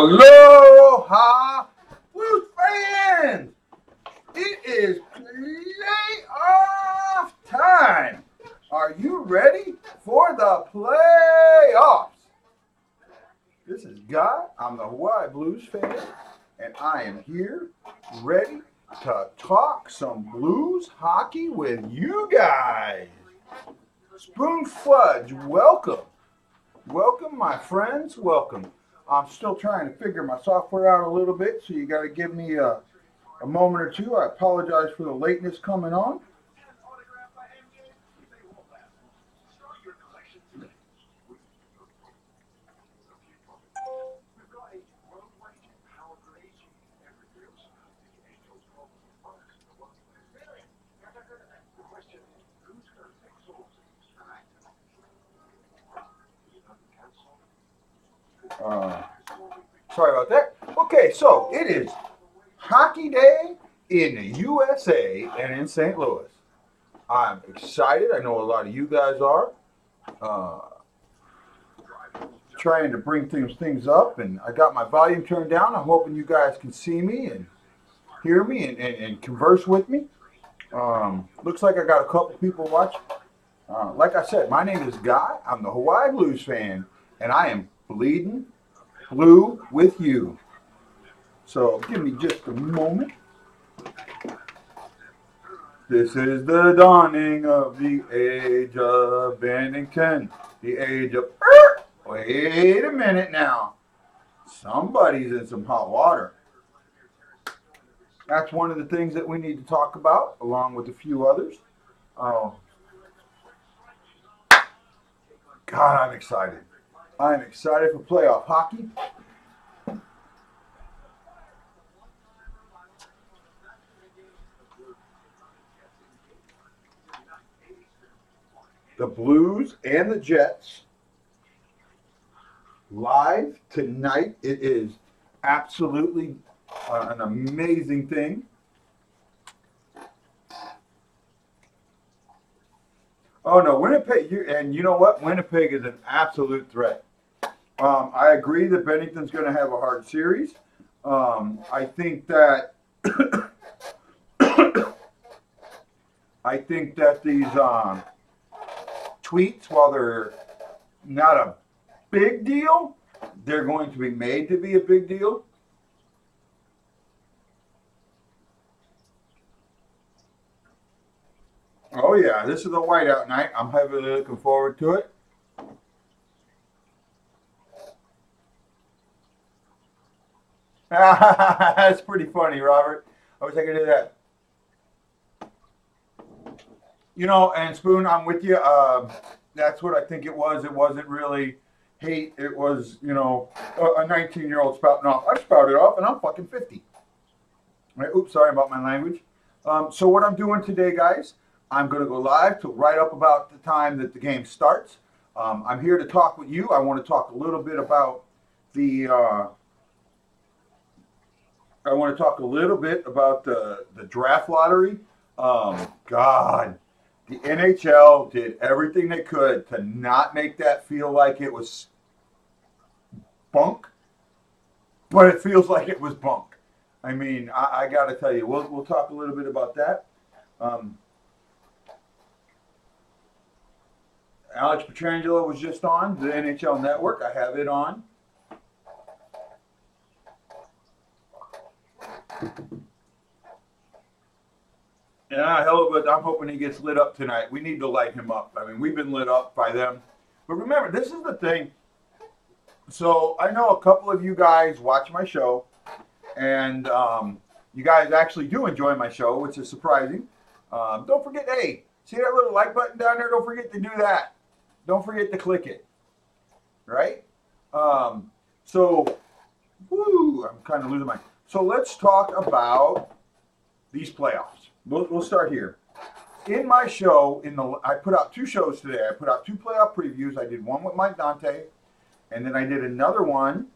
Aloha, Blues fans! It is playoff time. Are you ready for the playoffs? This is Guy. I'm the Hawaii Blues fan, and I am here ready to talk some Blues hockey with you guys. Spoon Fudge, welcome. Welcome, my friends. Welcome. I'm still trying to figure my software out a little bit, so you got to give me a moment or two. I apologize for the lateness coming on. Sorry about that. Okay, so it is Hockey Day in the USA and in St. Louis. I'm excited. I know a lot of you guys are. Trying to bring things up, and I got my volume turned down. I'm hoping you guys can see me and hear me and converse with me. Looks like I got a couple people watching. Like I said, my name is Guy. I'm the Hawaii Blues fan, and I am bleeding blue with you. So give me just a moment. This is the dawning of the age of Binnington. The age of... Wait a minute now. Somebody's in some hot water. That's one of the things that we need to talk about, along with a few others. God, I'm excited. I'm excited for playoff hockey. The Blues and the Jets live tonight. It is absolutely an amazing thing. Oh no, Winnipeg! And you know what? Winnipeg is an absolute threat. I agree that Binnington's going to have a hard series. I think that these tweets, while they're not a big deal, they're going to be made to be a big deal. Oh yeah, this is a whiteout night. I'm heavily looking forward to it. That's pretty funny, Robert. I wish I could do that. You know, and Spoon, I'm with you. That's what I think it was. It wasn't really hate. It was, a 19-year-old spouting off. I spouted off, and I'm fucking 50. Right? Oops, sorry about my language. So what I'm doing today, guys, I'm going to go live to right up about the time that the game starts. I'm here to talk with you. I want to talk a little bit about the draft lottery. God, the NHL did everything they could to not make that feel like it was bunk, but it feels like it was bunk. I mean, I got to tell you, we'll talk a little bit about that. Alex Pietrangelo was just on the NHL Network. I have it on. Yeah, hell of a, I'm hoping he gets lit up tonight. We need to light him up. I mean, we've been lit up by them. But remember, this is the thing. So I know a couple of you guys watch my show, and you guys actually do enjoy my show, which is surprising. Don't forget, hey, see that little like button down there? Don't forget to do that. Don't forget to click it. Right? I'm kind of losing my... So let's talk about these playoffs. We'll start here. In my show, I put out 2 shows today. I put out 2 playoff previews. I did one with Mike Dante, and then I did another one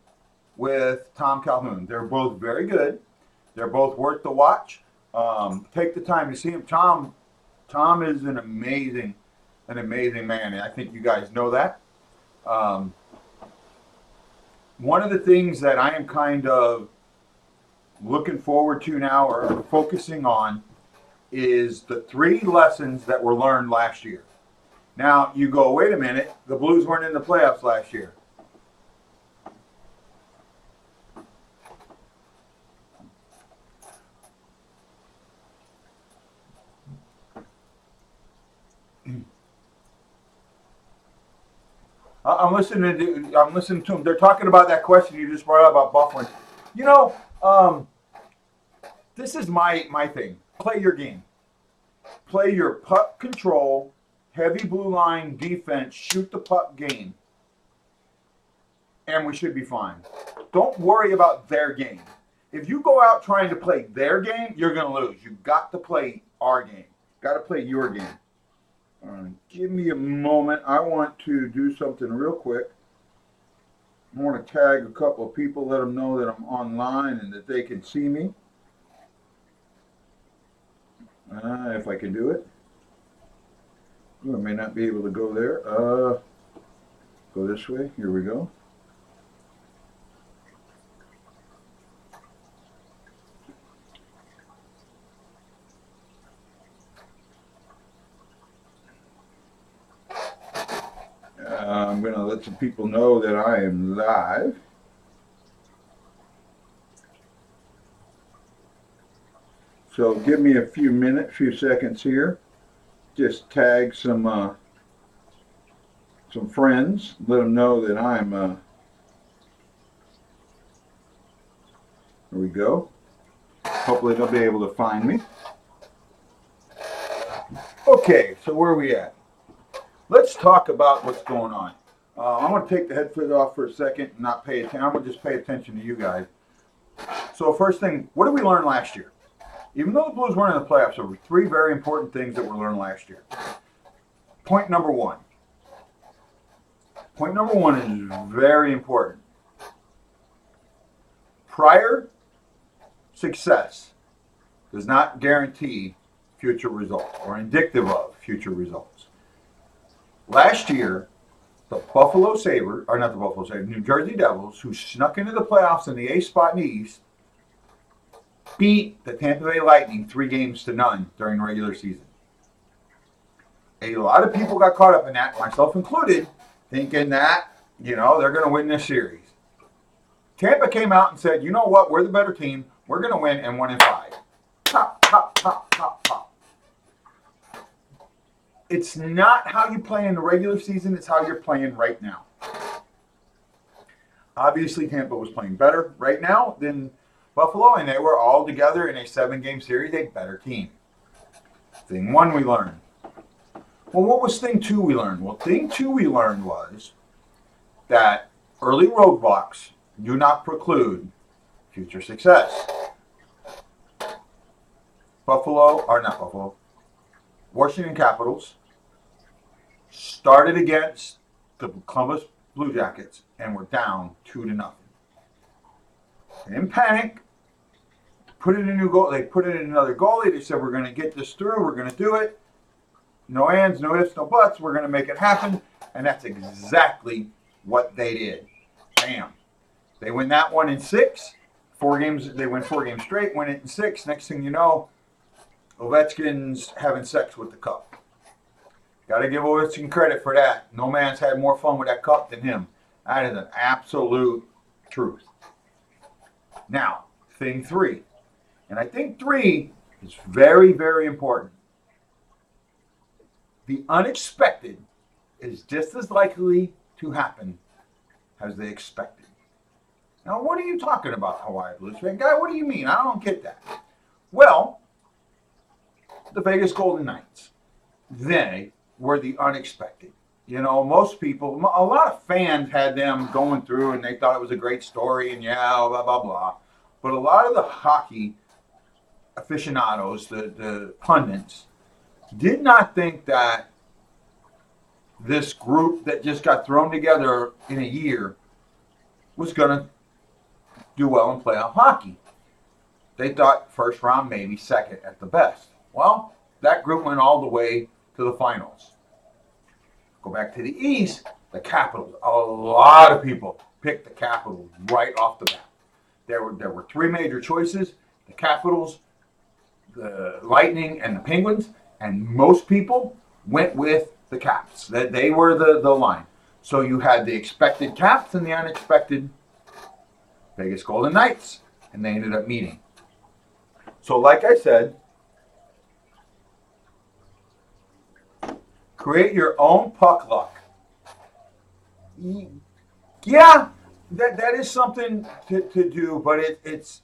with Tom Calhoun. They're both very good. They're both worth the watch. Take the time to see him. Tom is an amazing man, and I think you guys know that. one of the things that I am kind of looking forward to now or focusing on is the 3 lessons that were learned last year. Now, you go, wait a minute, the Blues weren't in the playoffs last year. I'm listening to them. They're talking about that question you just brought up about buffering. You know, this is my thing. Play your game. Play your puck control, heavy blue line defense, shoot the puck game, and we should be fine. Don't worry about their game. If you go out trying to play their game, you're going to lose. You've got to play our game. Got to play your game. Give me a moment. I want to do something real quick. I want to tag a couple of people, let them know that I'm online and that they can see me. If I can do it. Ooh, I may not be able to go there. Go this way. Here we go. I'm going to let some people know that I am live. So give me a few minutes, few seconds here. Just tag some friends. Let them know that I'm. There we go. Hopefully they'll be able to find me. Okay, so where are we at? Let's talk about what's going on. I'm going to take the headset off for a second and not pay attention. I'm going to just pay attention to you guys. So first thing, what did we learn last year? Even though the Blues weren't in the playoffs, there were 3 very important things that were learned last year. Point number 1. Point number 1 is very important. Prior success does not guarantee future results or indicative of future results. Last year, the Buffalo Sabres, or not the Buffalo Sabres, New Jersey Devils, who snuck into the playoffs in the 8th spot in the East, beat the Tampa Bay Lightning 3-0 during the regular season. A lot of people got caught up in that, myself included, thinking that, they're going to win this series. Tampa came out and said, you know what, we're the better team. We're going to win and 1-5. Pop, pop, pop, pop, pop. It's not how you play in the regular season, it's how you're playing right now. Obviously, Tampa was playing better right now than Buffalo, and they were all together in a 7-game series, a better team. Thing 1 we learned. Well, what was thing 2 we learned? Well, thing 2 we learned was that early roadblocks do not preclude future success. Washington Capitals started against the Columbus Blue Jackets and were down 2-0. They didn't panic. Put in a new goal. They put in another goalie. They said, we're going to get this through. We're going to do it. No ands, no ifs, no buts. We're going to make it happen. And that's exactly what they did. Bam. They win that one in 6. 4 games. They win 4 games straight. Win it in 6. Next thing you know, Ovechkin's having sex with the cup. Got to give Ovechkin credit for that. No man's had more fun with that cup than him. That is an absolute truth. Now, thing 3. And I think 3 is very, very important. The unexpected is just as likely to happen as the expected. Now, what are you talking about, Hawaii Blues fan? Guy, what do you mean? I don't get that. Well, the Vegas Golden Knights, they were the unexpected. Most people, a lot of fans had them going through and they thought it was a great story and blah, blah, blah. But a lot of the hockey aficionados, the pundits, did not think that this group that just got thrown together in a year was going to do well in playoff hockey. They thought first round, maybe second at the best. Well, that group went all the way to the finals. Go back to the East, the Capitals. A lot of people picked the Capitals right off the bat. There were three major choices: the Capitals, the Lightning, and the Penguins. And most people went with the Caps. That they were the line. So you had the expected Caps and the unexpected Vegas Golden Knights, and they ended up meeting. So, like I said, create your own puck luck. Yeah, that is something to do, but it's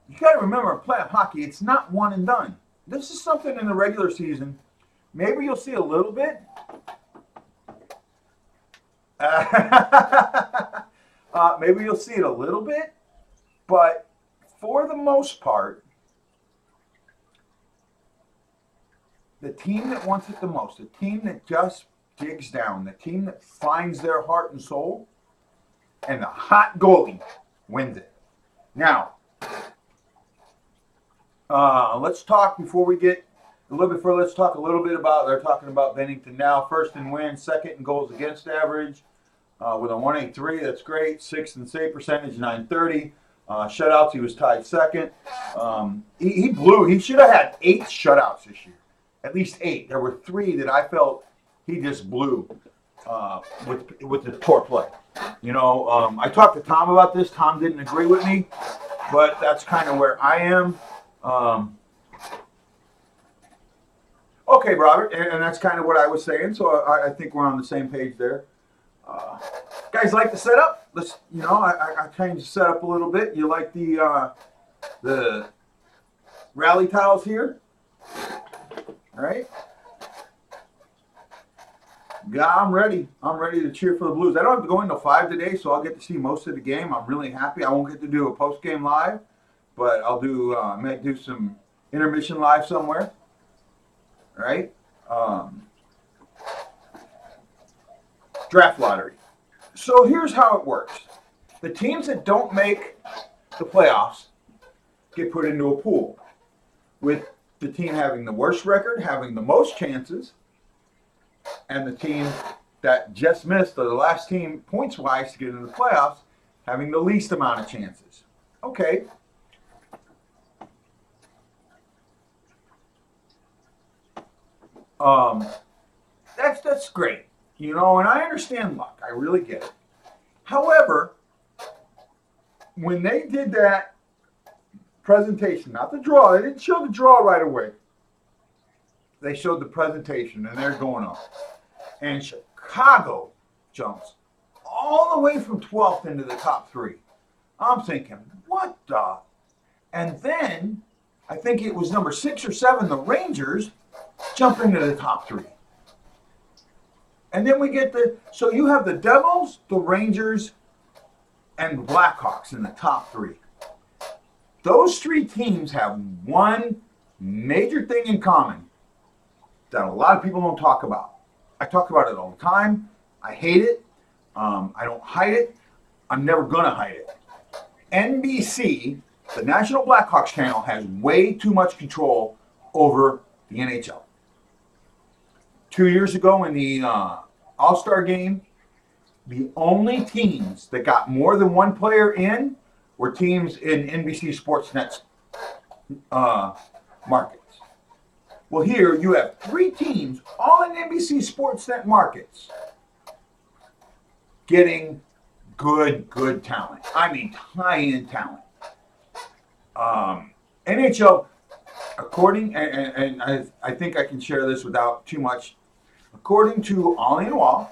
you got to remember, playoff hockey, it's not one and done. This is something in the regular season. Maybe you'll see a little bit. Maybe you'll see it a little bit, but for the most part, the team that wants it the most, the team that just digs down, the team that finds their heart and soul, and the hot goalie wins it. Now, let's talk before we get a little bit further. Let's talk a little bit about, they're talking about Binnington now. First in wins, second in goals against average with a 183. That's great. Sixth in save percentage, 930. Shutouts, he was tied second. He blew. He should have had 8 shutouts this year. At least 8. There were 3 that I felt he just blew with the poor play. You know, I talked to Tom about this. Tom didn't agree with me, but that's kind of where I am. Okay, Robert, and that's kind of what I was saying. So I think we're on the same page there. Guys like the setup? Let's, you know, I changed the setup a little bit. You like the rally tiles here? All right. Yeah, I'm ready. I'm ready to cheer for the Blues. I don't have to go into 5 today, so I'll get to see most of the game. I'm really happy. I won't get to do a post-game live, but I'll do might do some intermission live somewhere. All right. Draft lottery. So here's how it works. The teams that don't make the playoffs get put into a pool, with the team having the worst record, having the most chances, and the team that just missed, or the last team points-wise to get into the playoffs, having the least amount of chances. Okay. That's great. You know, and I understand luck. I really get it. However, when they did that presentation, not the draw, they didn't show the draw right away. They showed the presentation, and they're going up. And Chicago jumps all the way from 12th into the top 3. I'm thinking, what the? And then, I think it was number 6 or 7, the Rangers, jump into the top 3. And then we get so you have the Devils, the Rangers, and the Blackhawks in the top 3. Those 3 teams have one major thing in common that a lot of people don't talk about. I talk about it all the time. I hate it. I don't hide it. I'm never going to hide it. NBC, the National Blackhawks channel, has way too much control over the NHL. 2 years ago in the All-Star game, the only teams that got more than one player in were teams in NBC Sportsnet's markets. Well, here you have 3 teams, all in NBC Sportsnet markets, getting good talent. I mean, high-end talent. NHL, according, and I think I can share this without too much. According to All In Wall,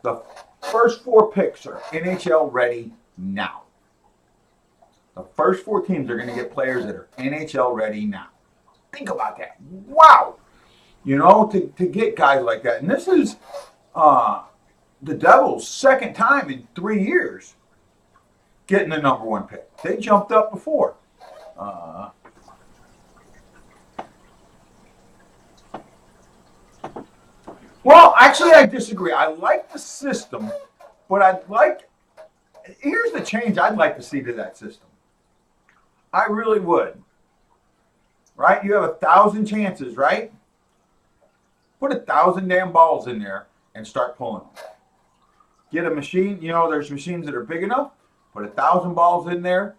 the first 4 picks are NHL ready now. The first 4 teams are going to get players that are NHL ready now. Think about that. Wow. You know, to get guys like that. And this is the Devils' second time in 3 years getting the number 1 pick. They jumped up before. Well, actually, I disagree. I like the system, but here's the change I'd like to see to that system. I really would. Right? You have 1,000 chances, right? Put 1,000 damn balls in there and start pulling them. get a machine. You know, there's machines that are big enough. Put 1,000 balls in there,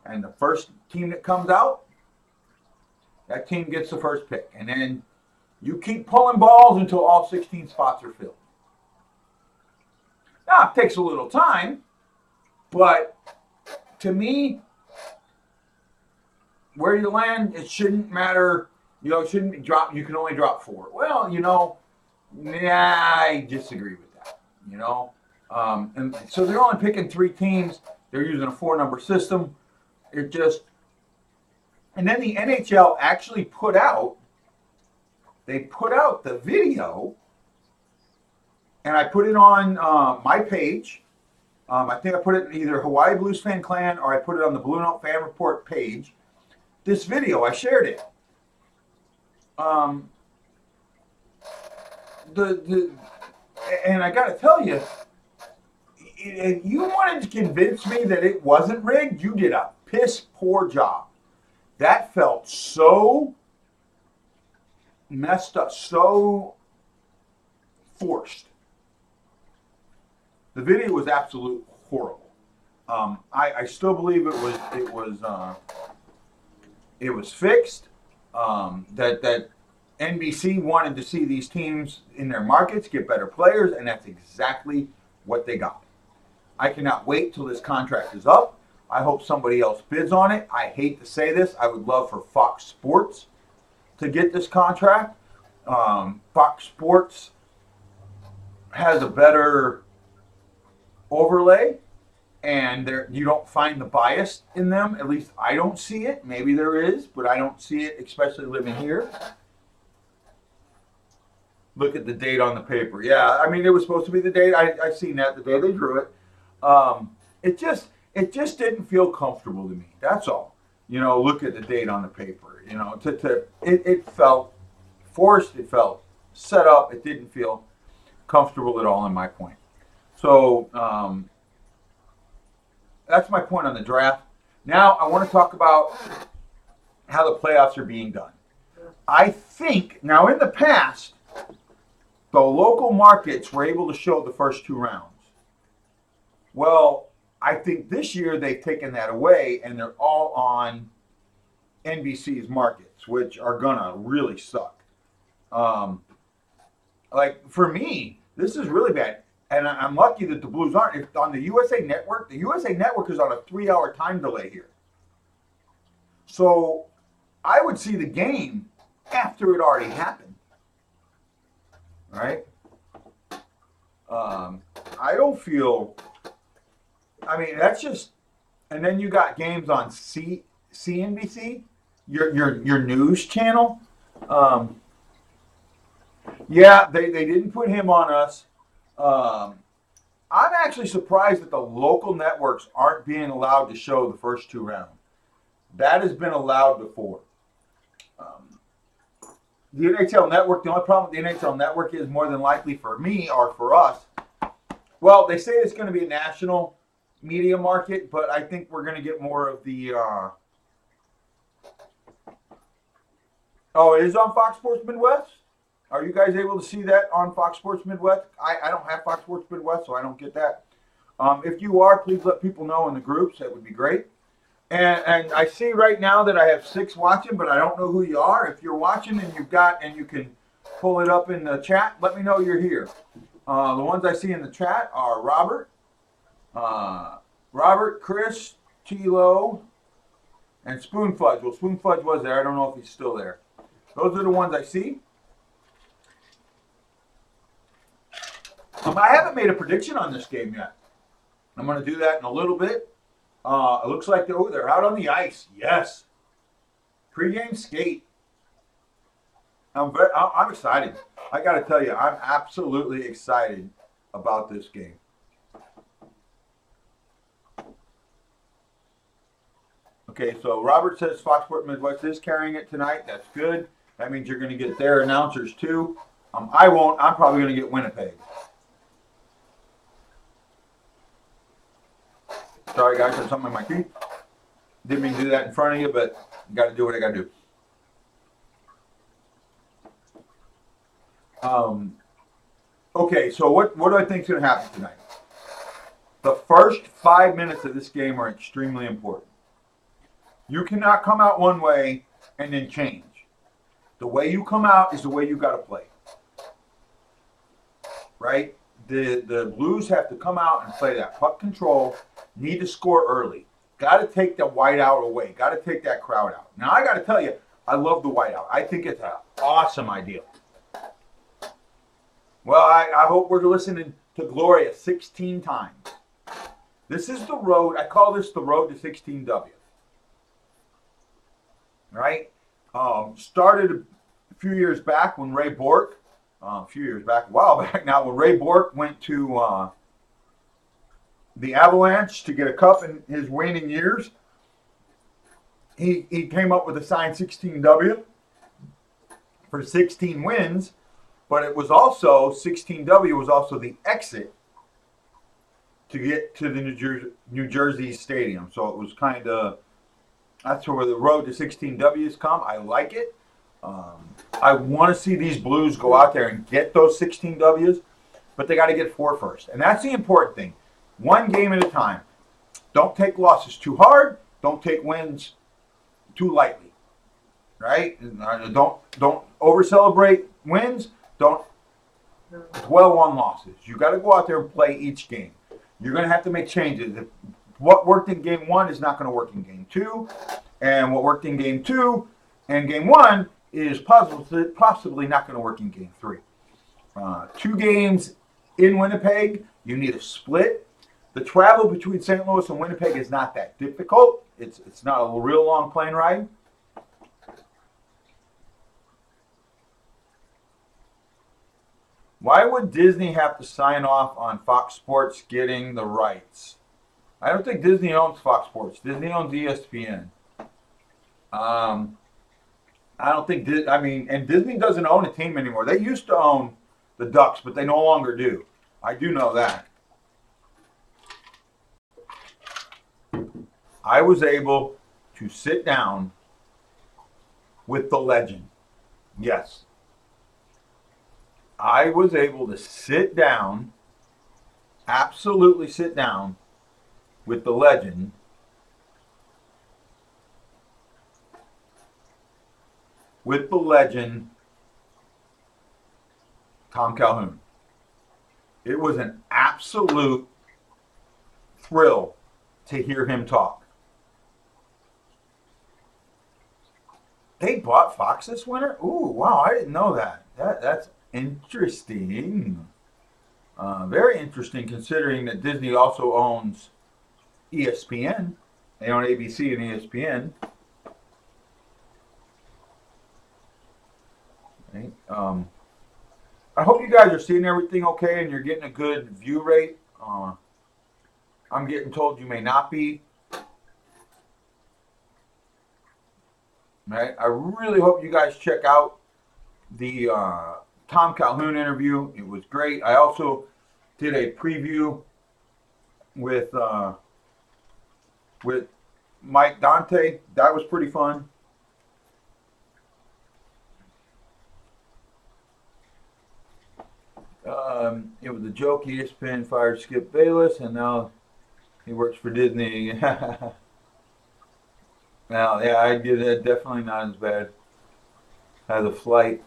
and the first team that comes out, that team gets the first pick. And then you keep pulling balls until all 16 spots are filled. Now, it takes a little time, but to me, where you land, it shouldn't matter. You know, it shouldn't be dropped. You can only drop 4. Well, you know, I disagree with that. You know, and so they're only picking 3 teams. They're using a 4-number system. It just, and then the NHL actually put out the video, and I put it on my page. I think I put it in either Hawaii Blues Fan Clan or I put it on the Blue Note Fan Report page. This video, I shared it. And I got to tell you, if you wanted to convince me that it wasn't rigged, you did a piss poor job. That felt so messed up, so forced. The video was absolute horrible. I still believe it was fixed. That NBC wanted to see these teams in their markets get better players, and that's exactly what they got. I cannot wait till this contract is up. I hope somebody else bids on it. I hate to say this. I would love for Fox Sports to get this contract. Fox Sports has a better overlay, and you don't find the bias in them. At least I don't see it. Maybe there is, but I don't see it, especially living here. Look at the date on the paper. Yeah, I mean, it was supposed to be the date. I seen that the day they drew it. It just didn't feel comfortable to me. That's all. You know, look at the date on the paper. You know, it felt forced. It felt set up. It didn't feel comfortable at all, in my point. So that's my point on the draft. Now I want to talk about how the playoffs are being done. I think now in the past, the local markets were able to show the first 2 rounds. Well, I think this year they've taken that away, and they're all on NBC's markets, which are gonna really suck. Like for me, this is really bad, and I'm lucky that the Blues aren't. If on the USA Network, the USA Network is on a 3-hour time delay here, so I would see the game after it already happened. Right? I don't feel. I mean, that's just, and then you got games on CNBC, your news channel. Yeah, they didn't put him on us. I'm actually surprised that the local networks aren't being allowed to show the first 2 rounds. That has been allowed before. The NHL Network, the only problem with the NHL Network is more than likely for me or for us, well, they say it's going to be a national media market, but I think we're going to get more of the oh, it is on Fox Sports Midwest? Are you guys able to see that on Fox Sports Midwest? I don't have Fox Sports Midwest, so I don't get that. If you are, please let people know in the groups. That would be great. And I see right now that I have 6 watching, but I don't know who you are. If you're watching and you can pull it up in the chat, let me know you're here. The ones I see in the chat are Robert, Chris, Tilo, and Spoon Fudge. Well, Spoon Fudge was there. I don't know if he's still there. Those are the ones I see. I haven't made a prediction on this game yet. I'm going to do that in a little bit. It looks like they're out on the ice. Yes. Pre-game skate. I'm excited. I got to tell you, I'm absolutely excited about this game. Okay, so Robert says Fox Sports Midwest is carrying it tonight. That's good. That means you're going to get their announcers too. I won't. I'm probably going to get Winnipeg. Sorry, guys, there's something in my teeth. Didn't mean to do that in front of you, but got to do what I got to do. Okay, so what do I think is going to happen tonight? The first 5 minutes of this game are extremely important. You cannot come out one way and then change. The way you come out is the way you got to play. Right? The Blues have to come out and play that puck control, need to score early. Got to take the whiteout away. Got to take that crowd out. Now, I got to tell you, I love the whiteout. I think it's an awesome idea. Well, I hope we're listening to Gloria 16 times. This is the road. I call this the road to 16 W's. Right? Started a few years back when Ray Bourque, a while back now, when Ray Bourque went to the Avalanche to get a cup in his waning years. He came up with a sign 16W for 16 wins, but it was also 16W was also the exit to get to the New Jersey Stadium. So it was kind of, that's where the road to 16 W's come. I like it. I want to see these Blues go out there and get those 16 W's, but they got to get 4 first. And that's the important thing. One game at a time. Don't take losses too hard. Don't take wins too lightly. Right? Don't over-celebrate wins. Don't dwell on losses. You got to go out there and play each game. You're going to have to make changes. What worked in game 1 is not going to work in game 2. And what worked in game 2 and game 1 is possibly not going to work in game 3. 2 games in Winnipeg, you need a split. The travel between St. Louis and Winnipeg is not that difficult. It's not a real long plane ride. Why would Disney have to sign off on Fox Sports getting the rights? I don't think Disney owns Fox Sports. Disney owns ESPN. I don't think, and Disney doesn't own a team anymore. They used to own the Ducks, but they no longer do. I do know that. I was able to sit down with the legend. Yes. I was able to sit down, absolutely sit down with the legend Tom Calhoun. It was an absolute thrill to hear him talk. They bought Fox this winter? Ooh, wow, I didn't know that. That's interesting. Very interesting considering that Disney also owns ESPN. They own ABC and ESPN. Right. I hope you guys are seeing everything okay and you're getting a good view rate. I'm getting told you may not be. Right. I really hope you guys check out the Tom Calhoun interview. It was great. I also did a preview with Mike Dante. That was pretty fun. It was a joke. ESPN fired Skip Bayless, and now he works for Disney. Well, yeah, I did that. Definitely not as bad as a flight.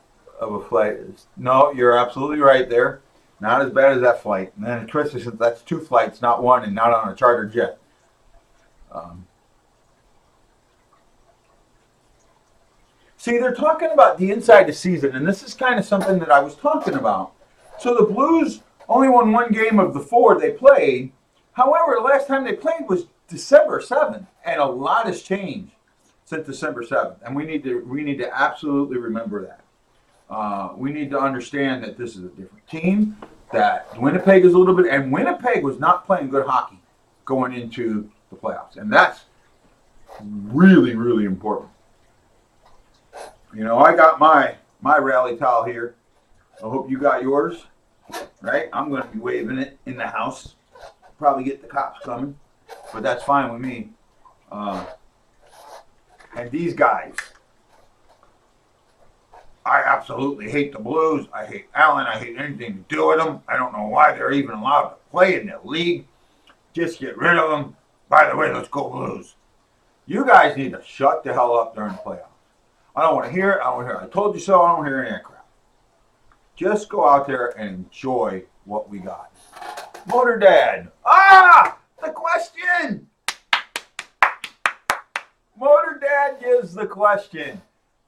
No, you're absolutely right there. Not as bad as that flight. And then Tristan said that's 2 flights, not 1, and not on a charter jet. See, they're talking about the inside the season, and this is kind of something that I was talking about. So the Blues only won 1 game of the 4 they played. However, the last time they played was December 7th, and a lot has changed since December 7th, and we need to absolutely remember that. We need to understand that this is a different team, that Winnipeg is a little bit, and Winnipeg was not playing good hockey going into the playoffs, and that's really, really important. You know, I got my rally towel here. I hope you got yours, right? I'm going to be waving it in the house. Probably get the cops coming, but that's fine with me. And these guys, I absolutely hate the Blues. I hate Allen. I hate anything to do with them. I don't know why they're even allowed to play in the league. Just get rid of them. By the way, let's go Blues. You guys need to shut the hell up during the playoffs. I don't want to hear it. I don't want to hear it. I told you so. I don't want to hear any of that crap. Just go out there and enjoy what we got. Motor Dad. Ah! The question! Motor Dad gives the question.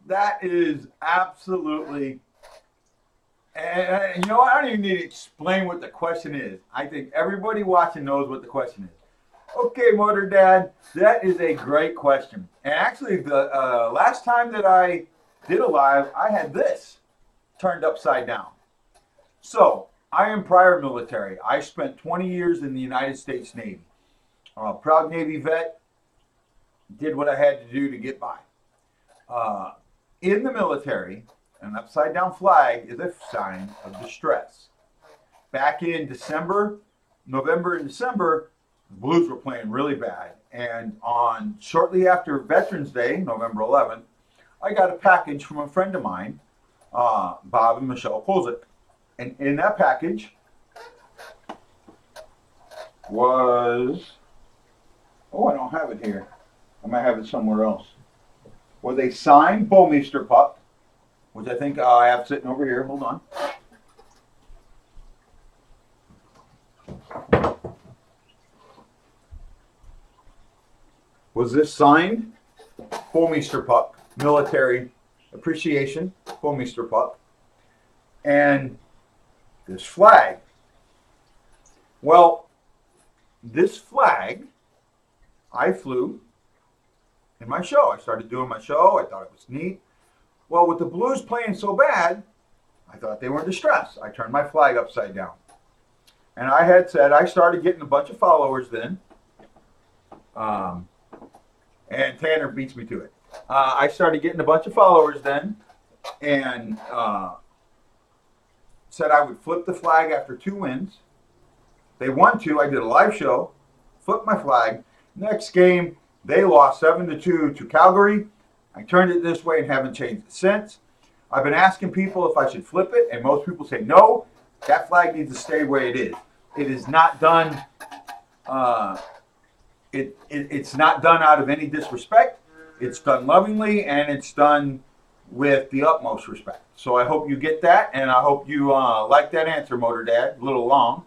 That is absolutely... And you know what? I don't even need to explain what the question is. I think everybody watching knows what the question is. Okay, Motor Dad, that is a great question. And actually, the last time that I did a live, I had this turned upside down. So, I am prior military. I spent 20 years in the United States Navy. Proud Navy vet, did what I had to do to get by. In the military, an upside down flag is a sign of distress. Back in November and December, the Blues were playing really bad. And shortly after Veterans Day, November 11th, I got a package from a friend of mine, Bob and Michelle Polzik. And in that package was, I don't have it here. I might have it somewhere else. Was a signed Bowmeister puck, which I think I have sitting over here. Hold on. Was this signed Bowmeister puck, military appreciation Bowmeister puck, and this flag. Well, this flag I flew in my show. I started doing my show. I thought it was neat. Well, with the Blues playing so bad, I thought they were in distress. I turned my flag upside down. And I had said I started getting a bunch of followers then. And Tanner beats me to it. I started getting a bunch of followers then. And said I would flip the flag after 2 wins. They won 2. I did a live show. Flipped my flag. Next game, they lost 7-2 to Calgary. I turned it this way and haven't changed it since. I've been asking people if I should flip it, and most people say no. That flag needs to stay where it is. It is not done. It's not done out of any disrespect. It's done lovingly, and it's done with the utmost respect. So I hope you get that, and I hope you like that answer, Motor Dad. A little long.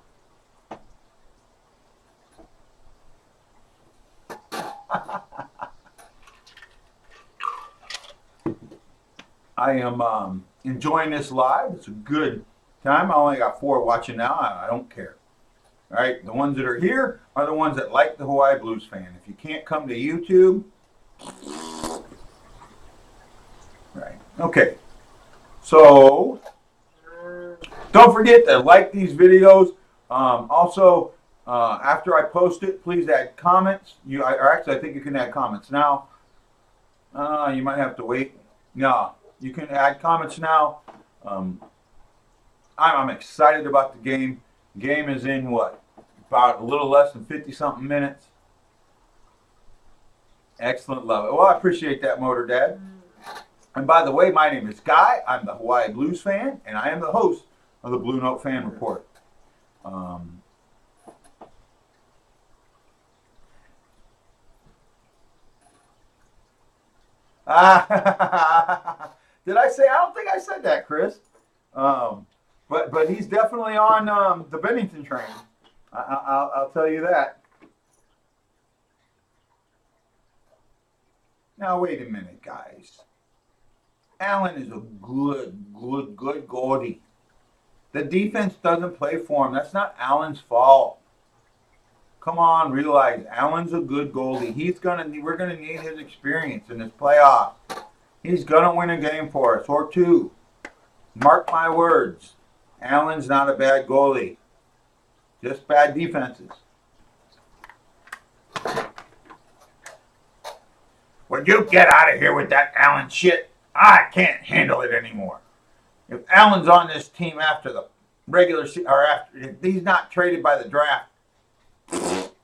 I am enjoying this live. It's a good time. I only got 4 watching now. I don't care. All right, the ones that are here are the ones that like the Hawaii Blues fan. If you can't come to YouTube, right? Okay. So don't forget to like these videos. Also, after I post it, please add comments. I think you can add comments now. You might have to wait. No. You can add comments now. I'm excited about the game. Game is in what? About a little less than 50-something minutes. Excellent, love it. Well, I appreciate that, Motor Dad. And by the way, my name is Guy. I'm the Hawaii Blues fan, and I am the host of the Blue Note Fan Report. Did I say? I don't think I said that, Chris. But he's definitely on the Binnington train. I'll tell you that. Now wait a minute, guys. Allen is a good goalie. The defense doesn't play for him. That's not Allen's fault. Come on, realize Allen's a good goalie. We're gonna need his experience in this playoff. He's gonna win a game for us, or 2. Mark my words. Allen's not a bad goalie. Just bad defenses. Would you get out of here with that Allen shit? I can't handle it anymore. If Allen's on this team after the regular season, or if he's not traded by the draft,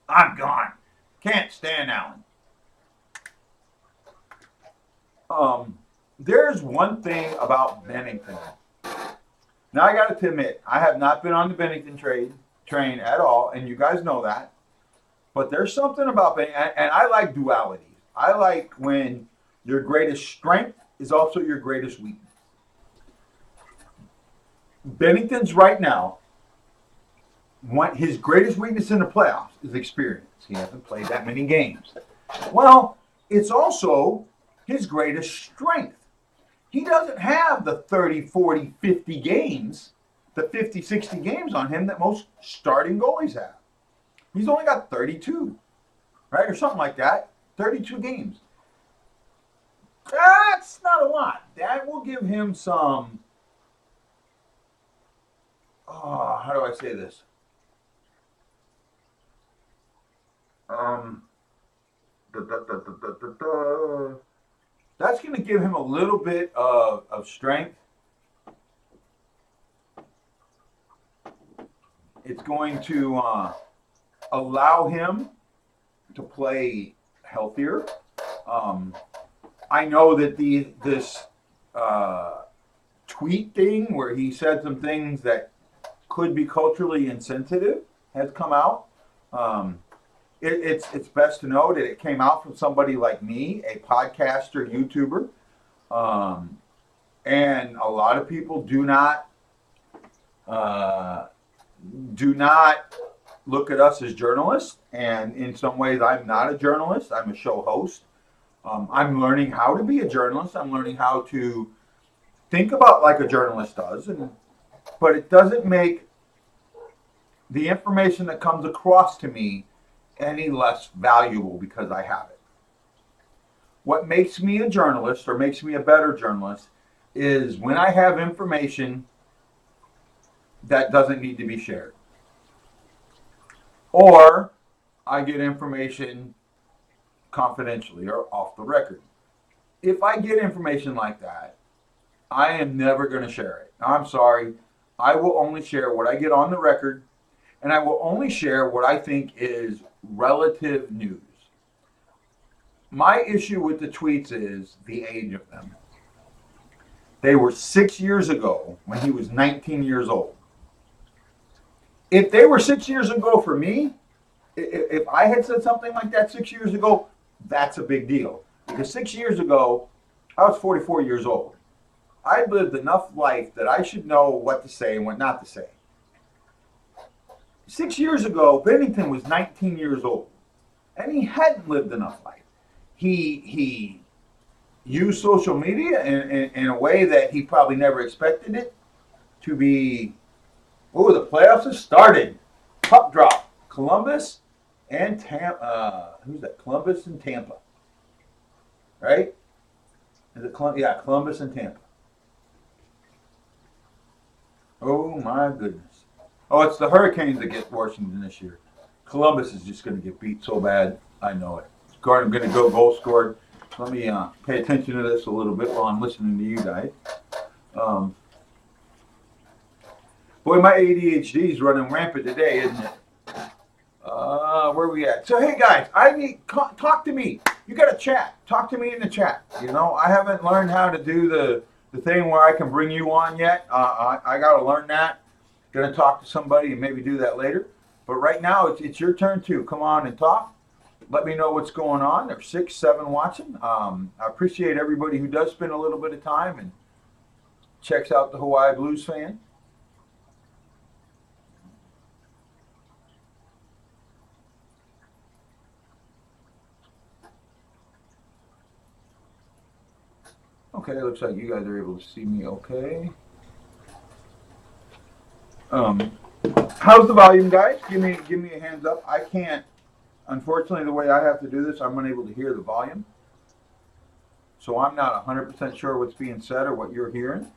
I'm gone. Can't stand Allen. There's one thing about Binnington. Now I got to admit, I have not been on the Binnington train at all, and you guys know that. But there's something about Bennington, and I like duality. I like when your greatest strength is also your greatest weakness. Bennington's right now, his greatest weakness in the playoffs is experience. He hasn't played that many games. Well, it's also his greatest strength. He doesn't have the 30, 40, 50 games, the 50, 60 games on him that most starting goalies have. He's only got 32, right? Or something like that. 32 games. That's not a lot. That will give him some, how do I say this? Da, da, da, da, da, da, da. That's going to give him a little bit of strength. It's going to allow him to play healthier. I know that this tweet thing where he said some things that could be culturally insensitive has come out. It's best to know that it came out from somebody like me, a podcaster, YouTuber, and a lot of people do not look at us as journalists. And in some ways, I'm not a journalist. I'm a show host. I'm learning how to be a journalist. I'm learning how to think about like a journalist does, but it doesn't make the information that comes across to me any less valuable because I have it. What makes me a journalist or makes me a better journalist is when I have information that doesn't need to be shared. Or I get information confidentially or off the record. If I get information like that, I am never going to share it. I'm sorry. I will only share what I get on the record, and I will only share what I think is relative news. My issue with the tweets is the age of them. They were 6 years ago when he was 19 years old. If they were 6 years ago for me, if I had said something like that 6 years ago, that's a big deal. Because 6 years ago, I was 44 years old. I'd lived enough life that I should know what to say and what not to say. 6 years ago, Binnington was 19 years old, and he hadn't lived enough life. He used social media in a way that he probably never expected it to be. Oh, the playoffs have started. Puck drop. Columbus and Tampa. Who's that? Columbus and Tampa. Right? Is it Columbus and Tampa. Oh my goodness. Oh, it's the Hurricanes that get Washington this year. Columbus is just going to get beat so bad. I know it. I'm going to go goal scored. Let me pay attention to this a little bit while I'm listening to you guys. Boy, my ADHD is running rampant today, isn't it? Where are we at? So, hey guys, talk to me. You got to chat. Talk to me in the chat. You know, I haven't learned how to do the thing where I can bring you on yet. I got to learn that. Going to talk to somebody and maybe do that later. But right now, it's your turn too. Come on and talk. Let me know what's going on. There's 6, 7 watching. I appreciate everybody who does spend a little bit of time and checks out the Hawaii Blues fan. Okay, it looks like you guys are able to see me okay. How's the volume, guys? Give me a hands up. I can't, unfortunately, the way I have to do this, I'm unable to hear the volume. So I'm not 100% sure what's being said or what you're hearing.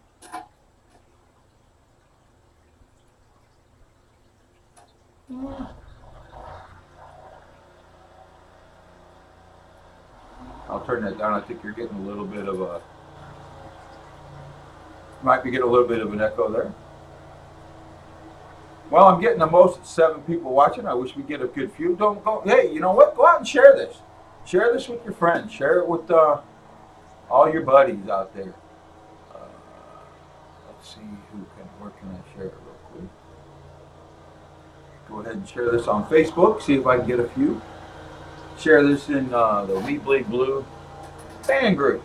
I'll turn that down. I think you're getting a little bit of a, might be getting a little bit of an echo there. Well, I'm getting the most 7 people watching. I wish we get a good few. Don't go. Hey, you know what? Go out and share this. Share this with your friends. Share it with all your buddies out there. Let's see where can I share it real quick. Go ahead and share this on Facebook. See if I can get a few. Share this in the We Bleed Blue fan group.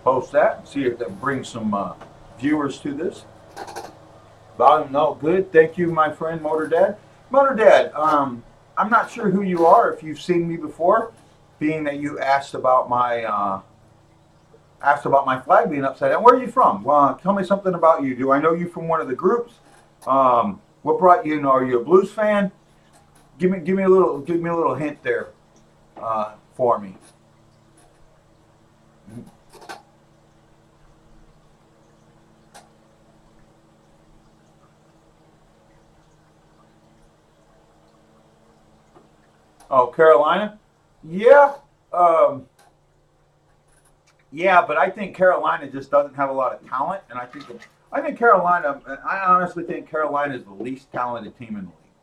Post that, see if that brings some viewers to this. Volume, no, good. Thank you, my friend Motor Dad. Motor Dad, I'm not sure who you are, if you've seen me before, being that you asked about my flag being upside down. Where are you from? Tell me something about you. Do I know you from one of the groups? What brought you in? Are you a blues fan? Give me a little hint there for me. Oh, Carolina? Yeah. Um, yeah, but I think Carolina just doesn't have a lot of talent, and I think Carolina. I honestly think Carolina is the least talented team in the league,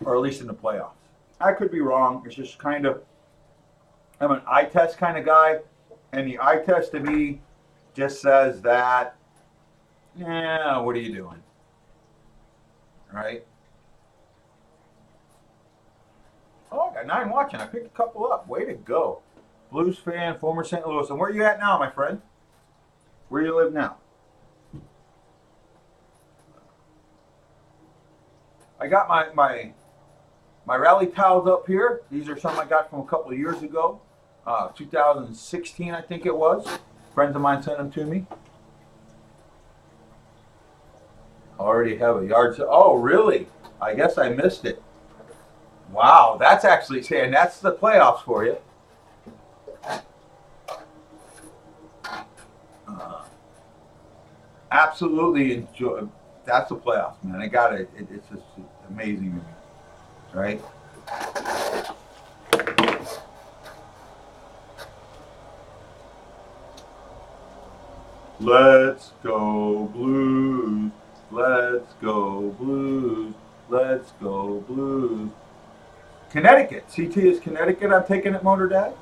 or at least in the playoffs. I could be wrong. It's just kind of I'm an eye test kind of guy, and the eye test to me just says that, yeah, what are you doing, right? Oh, I got 9 watching. I picked a couple up. Way to go. Blues fan, former St. Louis. And where are you at now, my friend? Where do you live now? I got my rally towels up here. These are some I got from a couple of years ago. 2016, I think it was. Friends of mine sent them to me. Already have a yard sale. Oh, really? I guess I missed it. Wow, that's actually saying that's the playoffs for you. Uh, Absolutely enjoy. That's the playoffs, man. I got it. It's just amazing to me, right? Let's go Blues. Let's go Blues. Let's go Blues. Connecticut. CT is Connecticut. I'm taking it, Motor Dad.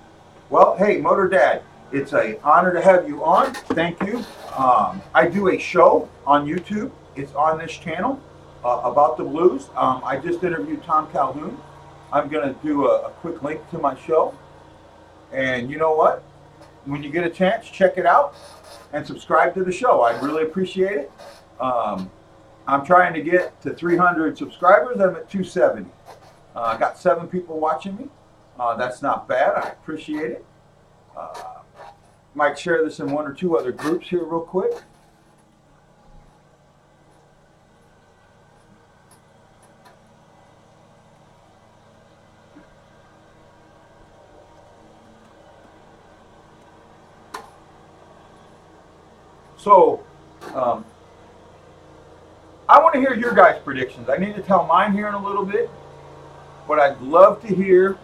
Well, hey, Motor Dad, it's an honor to have you on. Thank you. I do a show on YouTube. It's on this channel about the blues. I just interviewed Tom Calhoun. I'm going to do a quick link to my show. And you know what? When you get a chance, check it out and subscribe to the show. I'd really appreciate it. I'm trying to get to 300 subscribers. I'm at 270. I got 7 people watching me. That's not bad. I appreciate it. Might share this in 1 or 2 other groups here real quick. So, I want to hear your guys' predictions. I need to tell mine here in a little bit, but I'd love to hear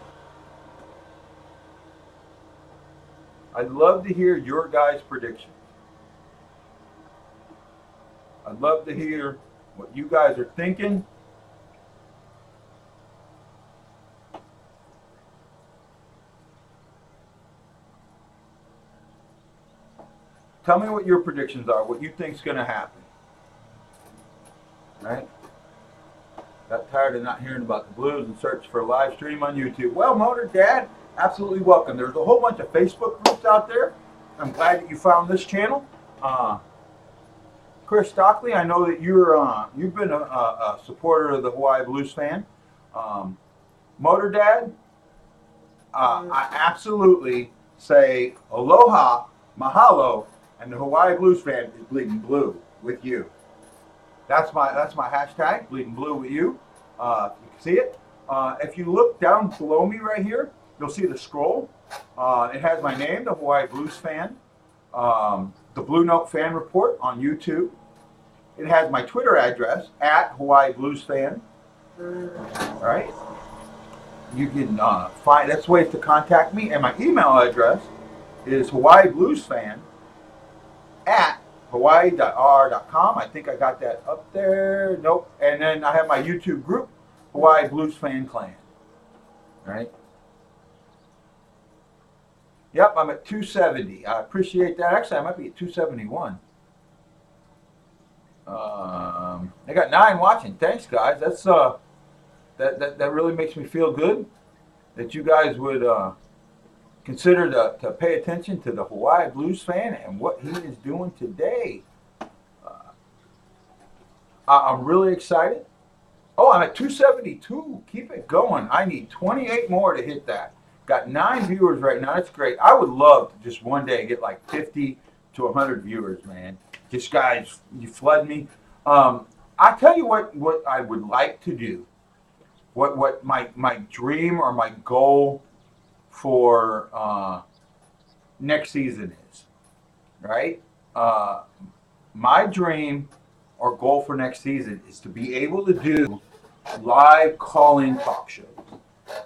your guys' predictions. I'd love to hear what you guys are thinking. Tell me what your predictions are, what you think's going to happen. Right? Got tired of not hearing about the Blues and searched for a live stream on YouTube. Well, Motor Dad, absolutely welcome. There's a whole bunch of Facebook groups out there. I'm glad that you found this channel. Chris Stockley, I know that you've been a supporter of the Hawaii Blues fan. Motor Dad, I absolutely say aloha, mahalo, and the Hawaii Blues fan is bleeding blue with you. That's my hashtag, bleeding blue with you. You can see it. If you look down below me right here, you'll see the scroll. It has my name, the Hawaii Blues fan. The Blue Note Fan Report on YouTube. It has my Twitter address, at Hawaii Blues Fan. All right. You can find, that's ways to contact me. And my email address is Hawaii Blues Fan at hawaii.r.com. I think I got that up there. Nope. And then I have my YouTube group, Hawaii Blues Fan Clan. All right. Yep, I'm at 270. I appreciate that. Actually, I might be at 271. I got 9 watching. Thanks, guys. That's that really makes me feel good that you guys would consider to pay attention to the Hawaii Blues fan and what he is doing today. I'm really excited. Oh, I'm at 272. Keep it going. I need 28 more to hit that. Got 9 viewers right now. That's great. I would love to just one day get like 50 to 100 viewers, man. Just guys, you flood me. I tell you what I would like to do. What my dream or my goal for next season is, right? My dream or goal for next season is to be able to do live call-in talk shows.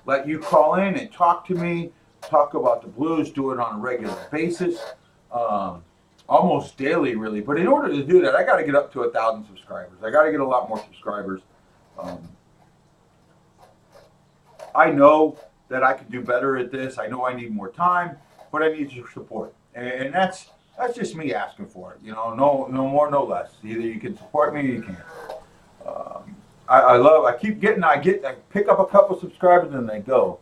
Let you call in and talk to me, talk about the Blues, do it on a regular basis, almost daily, really. But in order to do that, I got to get up to 1,000 subscribers. I got to get a lot more subscribers. I know that I can do better at this. I know I need more time, but I need your support, and that's just me asking for it. You know, no more, no less. Either you can support me or you can't. I pick up a couple subscribers and they go.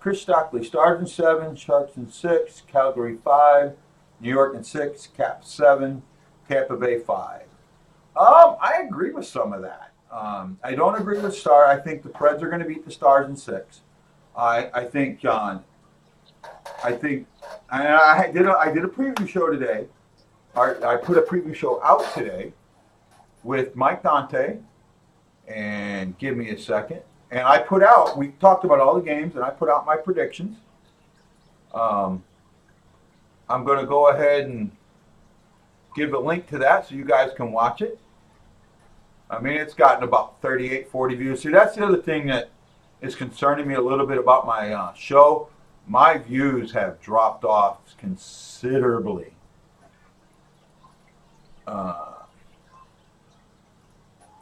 Chris Stockley, Stars in 7, Sharks in 6, Calgary 5, New York in 6, Cap 7, Tampa Bay 5. I agree with some of that. I don't agree with Star. I think the Preds are going to beat the Stars in 6. I think John. I did a preview show today. I put a preview show out today with Mike Dante. And give me a second. And we talked about all the games, and I put out my predictions. I'm going to go ahead and give a link to that so you guys can watch it. I mean, it's gotten about 38, 40 views. See, that's the other thing that is concerning me a little bit about my show. My views have dropped off considerably.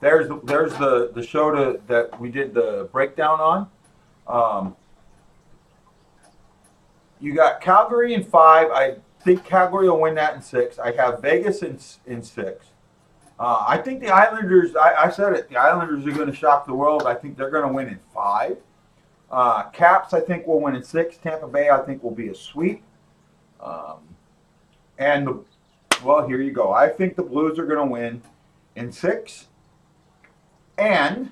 There's the show that we did the breakdown on. You got Calgary in 5. I think Calgary will win that in 6. I have Vegas in 6. I think the Islanders, I said it, the Islanders are going to shock the world. I think they're going to win in 5. Caps, I think, will win in 6. Tampa Bay, I think, will be a sweep. Here you go. I think the Blues are going to win in 6. And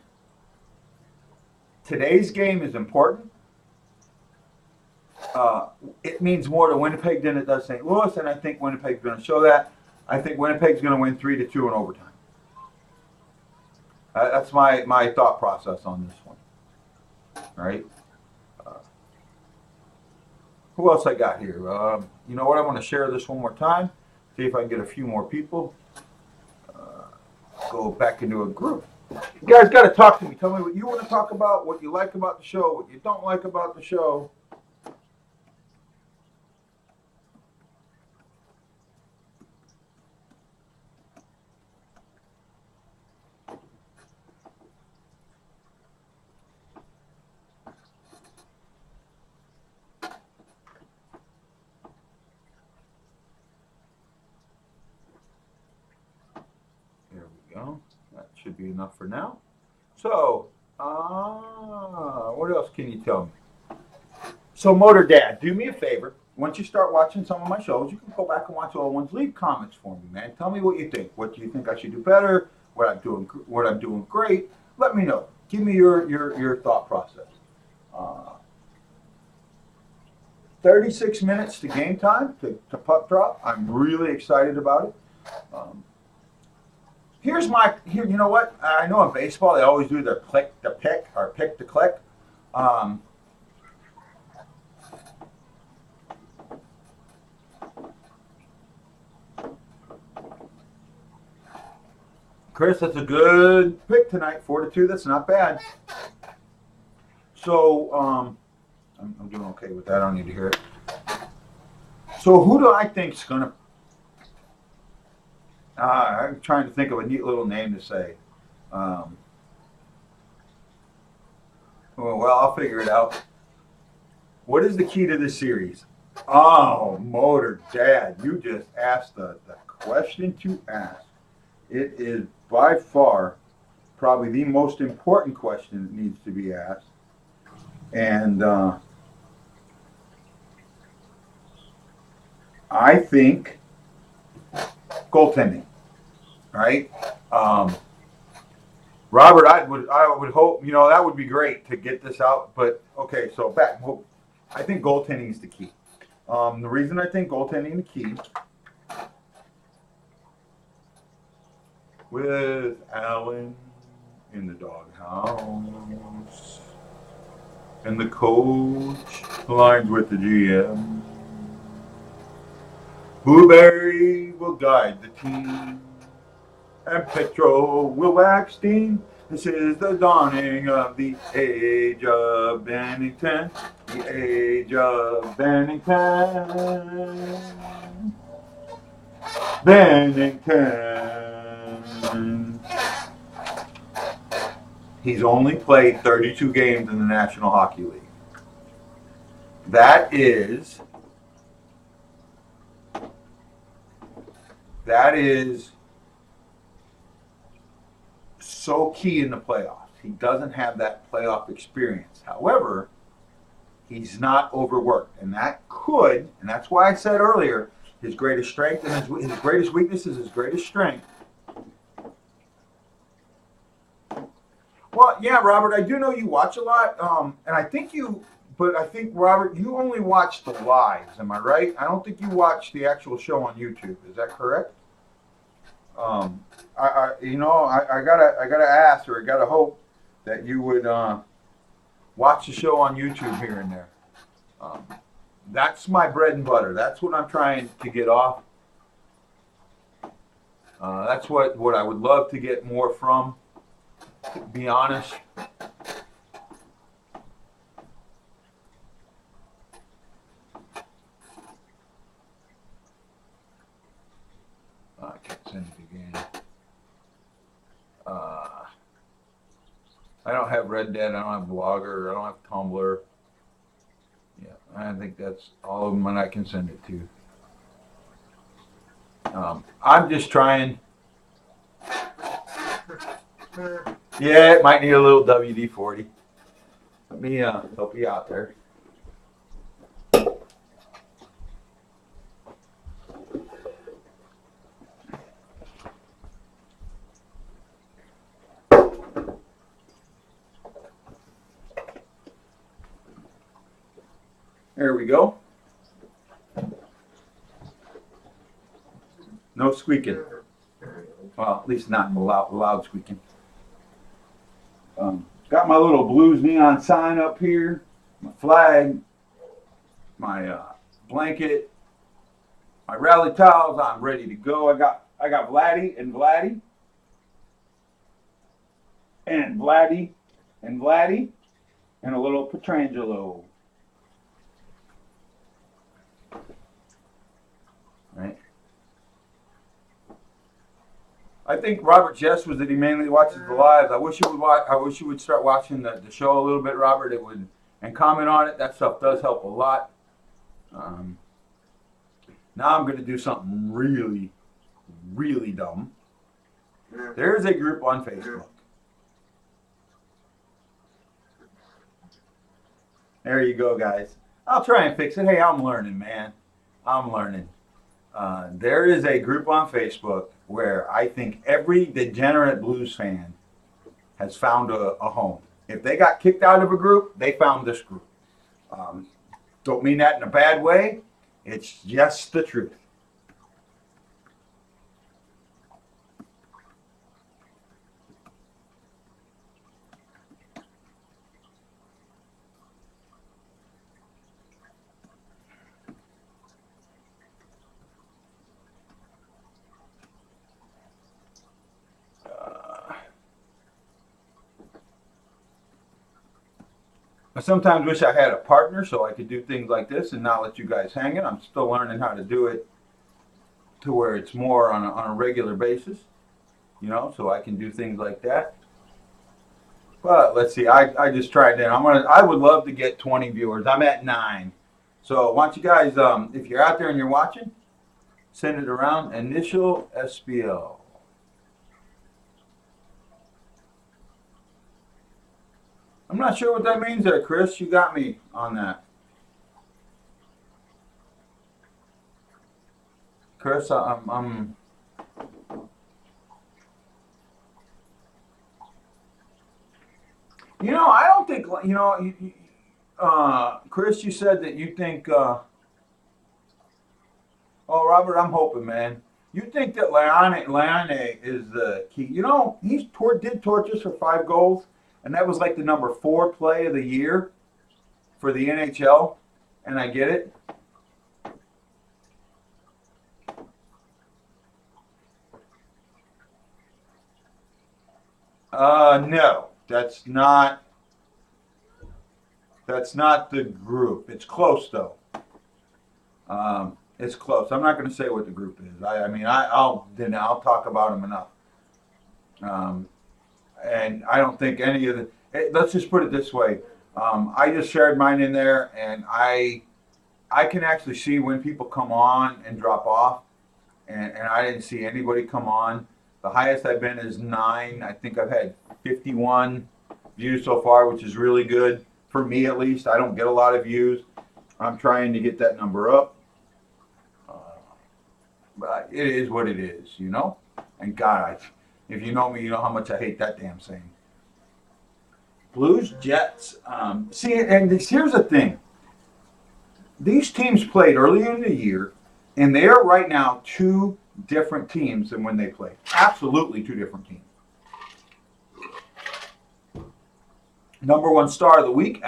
today's game is important. It means more to Winnipeg than it does St. Louis, and I think Winnipeg's going to show that. I think Winnipeg's going to win 3-2 in overtime. That's my thought process on this one. All right. Who else I got here? You know what? I'm going to share this one more time. See if I can get a few more people. Go back into a group. You guys got to talk to me. Tell me what you want to talk about, what you like about the show, what you don't like about the show. There we go. That should be enough for now. So, what else can you tell me? So, Motor Dad, do me a favor. Once you start watching some of my shows, you can go back and watch all ones. Leave comments for me, man. Tell me what you think. What do you think I should do better? What I'm doing great. Let me know. Give me your thought process. 36 minutes to game time to puck drop. I'm really excited about it. You know what? I know in baseball they always do their click to pick or pick to click. Chris, that's a good pick tonight. 4-2. That's not bad. So I'm doing okay with that. I don't need to hear it. So who do I think is gonna? I'm trying to think of a neat little name to say. Um, well, I'll figure it out. What is the key to this series? Oh, Motor Dad, you just asked the question to ask. It is by far probably the most important question that needs to be asked. And I think goaltending, right? Um, Robert, I would hope, that would be great to get this out. But okay, so back, I think goaltending is the key. The reason I think goaltending is the key, with Allen in the doghouse, and the coach aligns with the GM. Blueberry will guide the team, and Petro will wax steam. This is the dawning of the age of Binnington, the age of Binnington. Binnington. He's only played 32 games in the National Hockey League. That is so key in the playoffs. He doesn't have that playoff experience. However, he's not overworked, and that's why I said earlier, his greatest strength and his greatest weakness is his greatest strength. Well, yeah, Robert, I do know you watch a lot, and I think Robert, you only watch the lives. Am I right? I don't think you watch the actual show on YouTube. Is that correct? Um, I gotta ask, or I gotta hope that you would watch the show on YouTube here and there. Um, that's my bread and butter. That's what I'm trying to get off. That's what I would love to get more from. To be honest. I can't send it again. I don't have Red Dead. I don't have Blogger. I don't have Tumblr. Yeah, I think that's all of them that I can send it to. I'm just trying. Yeah, it might need a little WD-40. Let me help you out there. There we go. No squeaking. Well, at least not loud squeaking. Got my little Blues neon sign up here, my flag, my blanket, my rally towels. I'm ready to go. I got Vladdy and Vladdy and Vladdy and Vladdy and a little Petrangelo. Right. I think Robert Jess was that he mainly watches the lives. I wish you would start watching the show a little bit, Robert. It would, and comment on it. That stuff does help a lot. Now I'm going to do something really, really dumb. There's a group on Facebook. There you go, guys. I'll try and fix it. Hey, I'm learning, man. I'm learning. There is a group on Facebook where I think every degenerate Blues fan has found a home. If they got kicked out of a group, they found this group. Don't mean that in a bad way. It's just the truth. I sometimes wish I had a partner so I could do things like this and not let you guys hanging. I'm still learning how to do it to where it's more on a regular basis, you know, so I can do things like that. But let's see, I just tried that. I would love to get 20 viewers. I'm at 9. So why don't you guys, if you're out there and you're watching, send it around. Initial SBL. I'm not sure what that means there, Chris. You got me on that. Chris, I'm you know, I don't think, you know, Chris, you said that you think, oh, Robert, I'm hoping, man. You think that Leone is the key? You know, did torches for 5 goals, and that was like the number 4 play of the year for the NHL, and I get it. No, that's not the group. It's close though. It's close. I'm not going to say what the group is. I mean, I'll talk about them enough. Um, and I don't think any of the. Let's just put it this way. I just shared mine in there, and I can actually see when people come on and drop off, and I didn't see anybody come on. The highest I've been is 9. I think I've had 51 views so far, which is really good for me at least. I don't get a lot of views. I'm trying to get that number up. But it is what it is, you know? And God, if you know me, you know how much I hate that damn saying. Blues, Jets. See, and here's the thing. These teams played earlier in the year, and they are right now 2 different teams than when they played. Absolutely 2 different teams. Number 1 star of the week,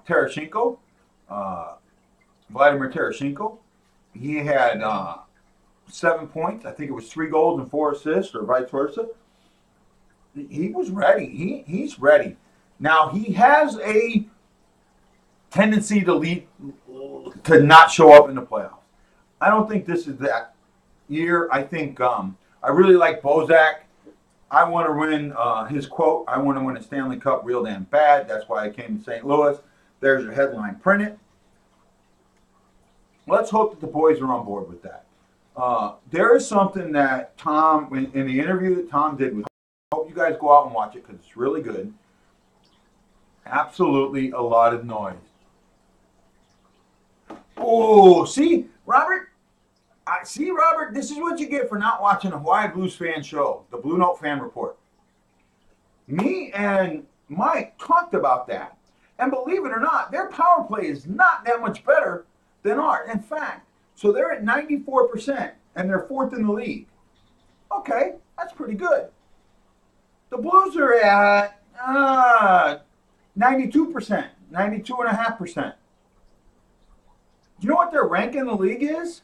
Tereshchenko, Vladimir Tereshchenko. He had 7 points. I think it was 3 goals and 4 assists, or vice versa. He was ready. He's ready. Now he has a tendency to not show up in the playoffs. I don't think this is that year. I think I really like Bozak. I want to win his quote. I want to win a Stanley Cup real damn bad. That's why I came to St. Louis. There's your headline. Print it. Let's hope that the boys are on board with that. There is something that Tom, in the interview that Tom did with, I hope you guys go out and watch it because it's really good. Absolutely a lot of noise. Oh, see, Robert? Robert, this is what you get for not watching a Hawaii Blues fan show, the Blue Note Fan Report. Me and Mike talked about that. And believe it or not, their power play is not that much better than ours. In fact, so they're at 94%, and they're 4th in the league. Okay, that's pretty good. The Blues are at 92%, 92.5%. Do you know what their rank in the league is?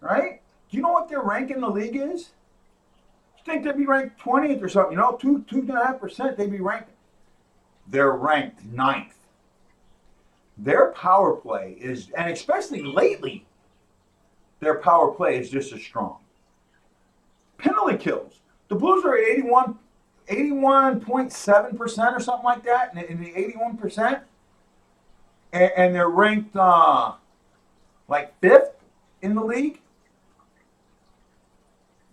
Right? Do you know what their rank in the league is? You think they'd be ranked 20th or something? You know, 2.5%, they'd be ranked. They're ranked 9th. Their power play is, and especially lately, their power play is just as strong. Penalty kills. The Blues are at 81.7% or something like that, in the 81%. And they're ranked like 5th in the league.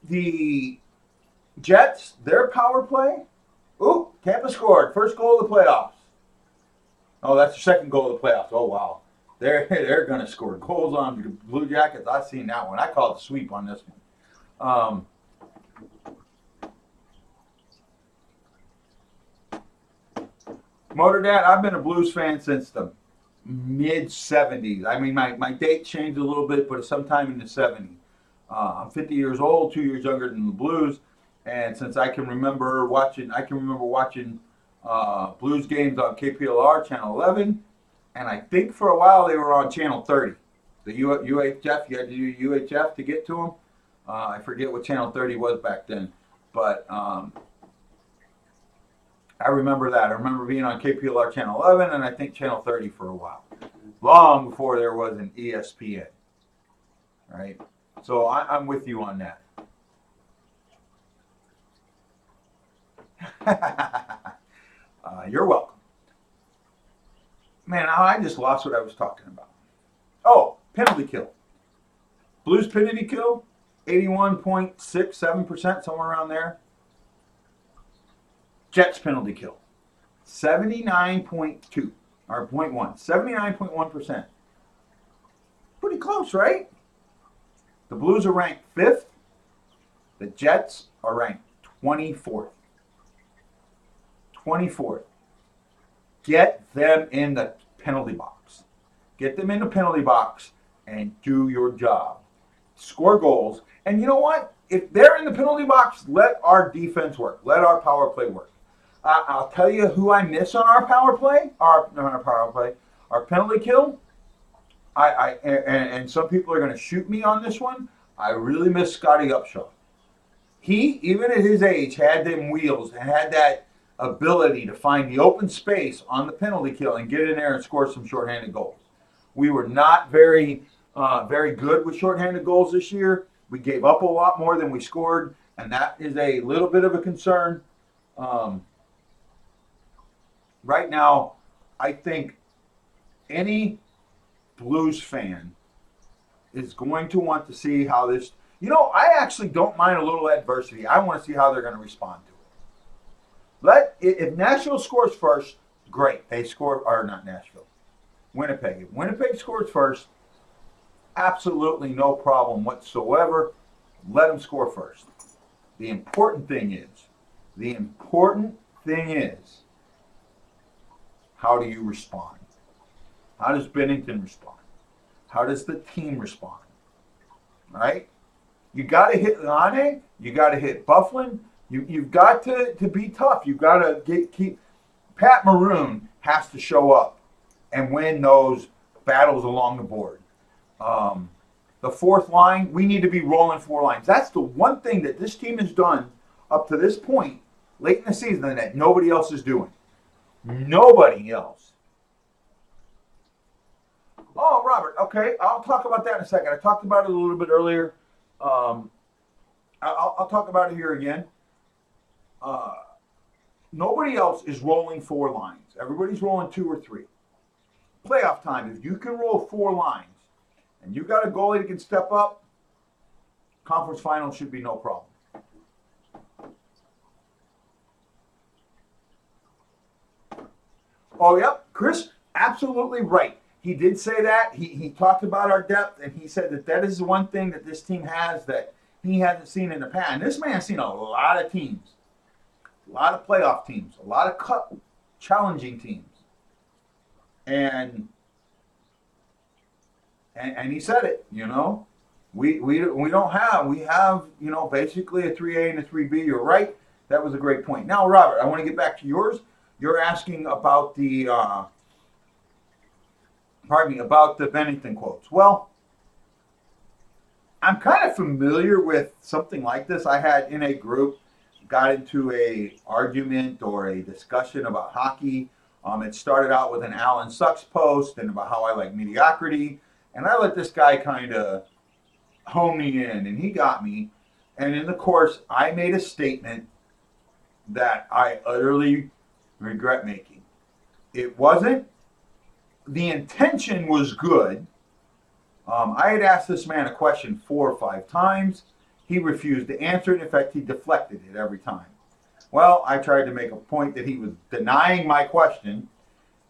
The Jets, their power play. Ooh, Tampa scored. First goal of the playoffs. Oh, that's the second goal of the playoffs. Oh, wow. They're going to score goals on the Blue Jackets. I've seen that one. I call it a sweep on this one. Motor Dad, I've been a Blues fan since the mid-'70s. I mean, my date changed a little bit, but it's sometime in the '70s. I'm 50 years old, 2 years younger than the Blues, and since I can remember watching Blues games on KPLR Channel 11, and I think for a while they were on Channel 30. The UHF, you had to do UHF to get to them. I forget what Channel 30 was back then, but I remember that. I remember being on KPLR Channel 11 and I think Channel 30 for a while. long before there was an ESPN, right? So I'm with you on that. You're welcome. Man, I just lost what I was talking about. Oh, penalty kill. Blues penalty kill, 81.67%, somewhere around there. Jets penalty kill, 79.2 or 0.1, 79.1%. Pretty close, right? The Blues are ranked 5th. The Jets are ranked 24th. 24th. Get them in the penalty box. Get them in the penalty box and do your job. Score goals. And you know what? If they're in the penalty box, let our defense work. Let our power play work. I'll tell you who I miss on our power play. Our penalty kill. And some people are going to shoot me on this one. I really miss Scotty Upshaw. He, even at his age, had them wheels and had that ability to find the open space on the penalty kill and get in there and score some shorthanded goals. We were not very good with shorthanded goals this year. We gave up a lot more than we scored, and that is a little bit of a concern. Right now, I think any Blues fan is going to want to see how this. You know, I actually don't mind a little adversity. I want to see how they're going to respond to it. If Nashville scores first, great. They score, or not Nashville, Winnipeg. If Winnipeg scores first, absolutely no problem whatsoever. Let them score first. The important thing is, how do you respond? How does Binnington respond? How does the team respond? Right? You got to hit Lane. You got to hit Bufflin. You've got to be tough. You've got to keep. Pat Maroon has to show up and win those battles along the board. The fourth line, we need to be rolling four lines. That's the one thing that this team has done up to this point, late in the season, that nobody else is doing. Nobody else. Oh, Robert, okay, I'll talk about that in a second. I talked about it a little bit earlier. I'll talk about it here again. Nobody else is rolling four lines. Everybody's rolling two or three. Playoff time, if you can roll four lines and you got a goalie that can step up, conference final should be no problem. Oh, yep, Chris, absolutely right. He did say that. He talked about our depth, and he said that is the one thing that this team has that he hasn't seen in the past. And this man's seen a lot of teams, a lot of playoff teams, a lot of cup challenging teams. And he said it, you know. We have, you know, basically a 3A and a 3B. You're right. That was a great point. Now, Robert, I want to get back to yours. You're asking about the about the Binnington quotes. Well, I'm kind of familiar with something like this. I had in a group, got into a argument or a discussion about hockey. It started out with an Alan Sucks post and about how I like mediocrity. And I let this guy kind of hone me in, and he got me. And in the course, I made a statement that I utterly regret making. It wasn't. The intention was good. I had asked this man a question 4 or 5 times. He refused to answer it. In fact, he deflected it every time. Well, I tried to make a point that he was denying my question,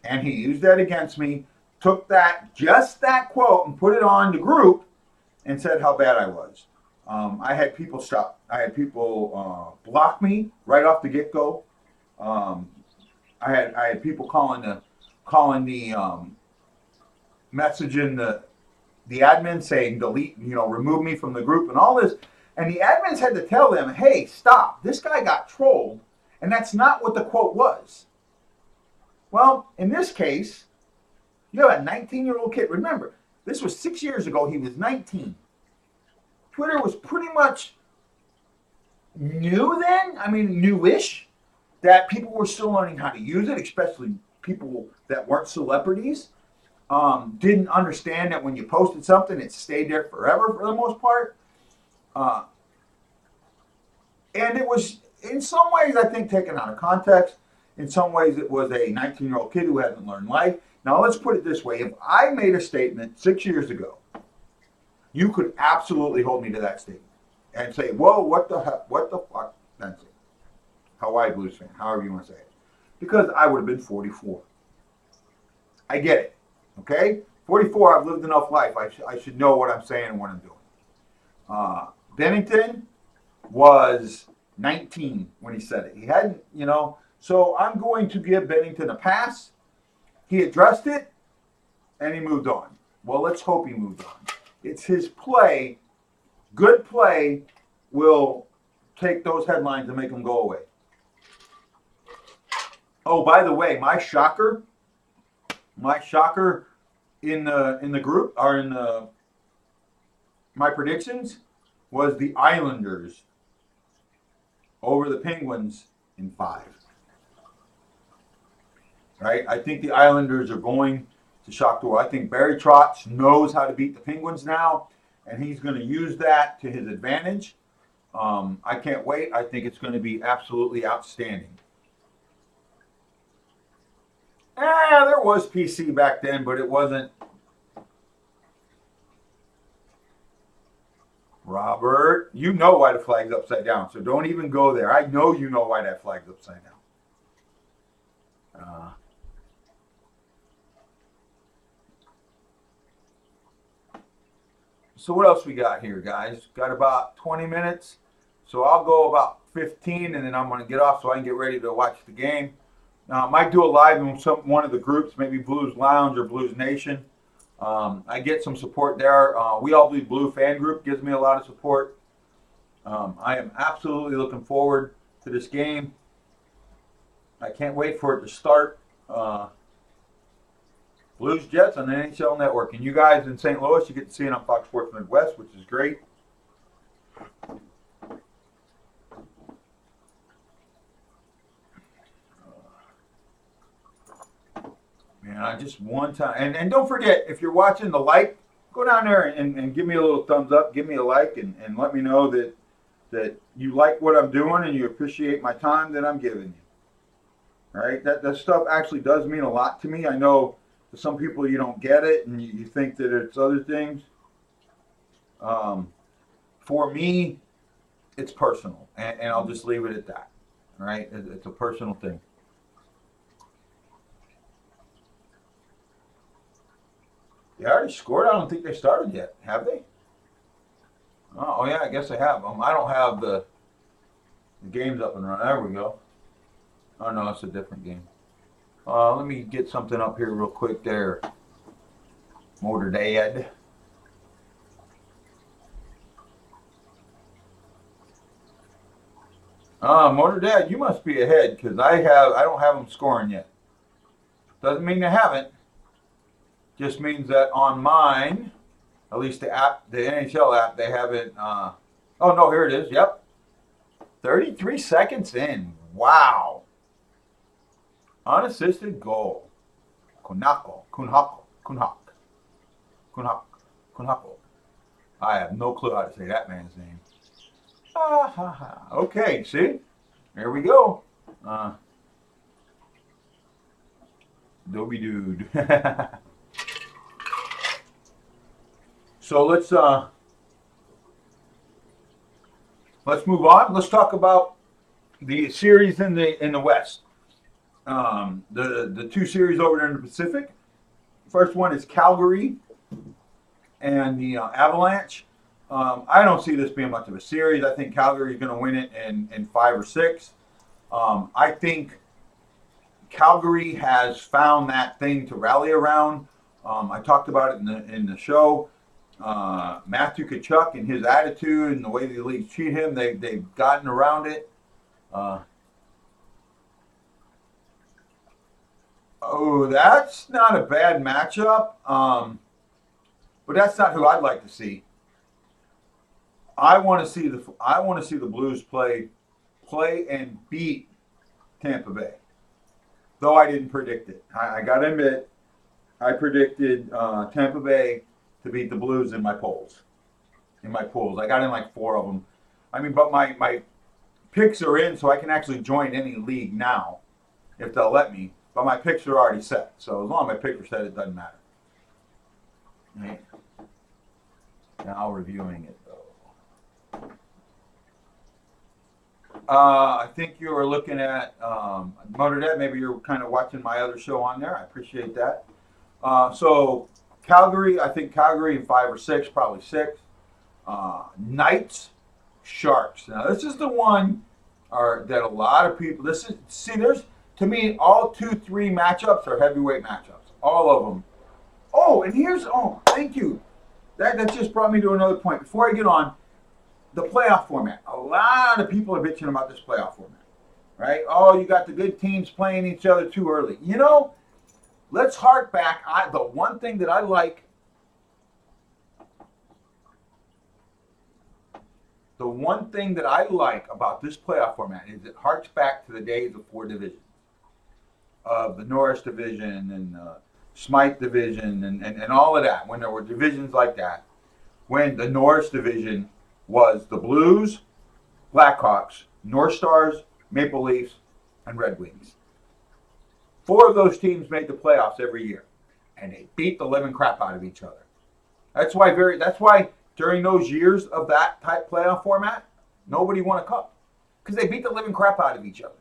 and he used that against me, took just that quote and put it on the group and said how bad I was. I had people stop. I had people block me right off the get-go. I had people calling the messaging the admin saying delete, remove me from the group and all this. And the admins had to tell them, hey, stop. This guy got trolled, and that's not what the quote was. Well, in this case, you have a 19-year-old kid. Remember, this was 6 years ago. He was 19. Twitter was pretty much new then. I mean, newish. That people were still learning how to use it, especially people that weren't celebrities. didn't understand that when you posted something, it stayed there forever for the most part. Uh, and it was, in some ways, I think, taken out of context. In some ways, it was a 19-year-old kid who hasn't learned life. Now, let's put it this way. If I made a statement 6 years ago, you could absolutely hold me to that statement and say, whoa, what the heck, what the fuck, that's it. Hawaii Blues fan, however you want to say it. Because I would have been 44. I get it, okay? 44, I've lived enough life. I should know what I'm saying and what I'm doing. Binnington was 19 when he said it. He hadn't, so I'm going to give Binnington a pass. He addressed it, and he moved on. Well, let's hope he moved on. It's his play. Good play will take those headlines and make them go away. Oh, by the way, my shocker in the group or in my predictions was the Islanders over the Penguins in 5. Right? I think the Islanders are going to shock the world. I think Barry Trotz knows how to beat the Penguins now, and he's going to use that to his advantage. I can't wait. I think it's going to be absolutely outstanding. There was PC back then, but it wasn't. Robert, you know why the flag's upside down, so don't even go there. I know you know why that flag's upside down. So what else we got here, guys? Got about 20 minutes. So I'll go about 15, and then I'm going to get off so I can get ready to watch the game. I might do a live in one of the groups, maybe Blues Lounge or Blues Nation. I get some support there. We All Bleed Blue fan group gives me a lot of support. I am absolutely looking forward to this game. I can't wait for it to start. Blues Jets on the NHL Network. And you guys in St. Louis, you get to see it on Fox Sports Midwest, which is great. Man, I just one time. And don't forget, if you're watching the like, go down there and give me a little thumbs up. Give me a like and let me know that you like what I'm doing and you appreciate my time that I'm giving you. All right? That stuff actually does mean a lot to me. I know to some people you don't get it and you think that it's other things. For me, it's personal, and I'll just leave it at that. All right? It's a personal thing. They already scored? I don't think they started yet. Have they? Oh yeah, I guess they have. I don't have the games up and running. There we go. Oh no, it's a different game. Let me get something up here real quick there. Motor Dad. Motor Dad, you must be ahead because I don't have them scoring yet. Doesn't mean they haven't. Just means that on mine, at least the app, the NHL app, they have it. Oh no, here it is. Yep, 33 seconds in. Wow. Unassisted goal. Kunhako. I have no clue how to say that man's name. Okay, see? There we go. Dobie dude. So let's move on. Let's talk about the series in the West. The two series over there in the Pacific. First one is Calgary and the Avalanche. I don't see this being much of a series. I think Calgary is going to win it in 5 or 6. I think Calgary has found that thing to rally around. I talked about it in the show. Matthew Tkachuk and his attitude and the way the leagues treat him, they've gotten around it. That's not a bad matchup, but that's not who I'd like to see. I want to see the Blues play and beat Tampa Bay. Though I didn't predict it, I got to admit I predicted Tampa Bay to beat the Blues in my polls. I got in like 4 of them. I mean, but my picks are in, so I can actually join any league now if they'll let me. But my picks are already set, so as long as my picks are set, it doesn't matter. Right. Now reviewing it though. I think you were looking at Motorhead. Maybe you're kind of watching my other show on there. I appreciate that. So Calgary, I think Calgary in 5 or 6, probably 6. Knights, Sharks. Now this is the one that a lot of people. There's to me all 2-3 matchups are heavyweight matchups. All of them. Oh, and thank you. That just brought me to another point. Before I get on, the playoff format. A lot of people are bitching about this playoff format, right? Oh, you got the good teams playing each other too early. Let's hark back. The one thing that I like. The one thing that I like about this playoff format is it harks back to the days of 4 divisions, of the Norris division and Smythe division and all of that. When there were divisions like that, when the Norris division was the Blues, Blackhawks, North Stars, Maple Leafs, and Red Wings. 4 of those teams made the playoffs every year, and they beat the living crap out of each other. That's why during those years of that type playoff format, nobody won a cup because they beat the living crap out of each other.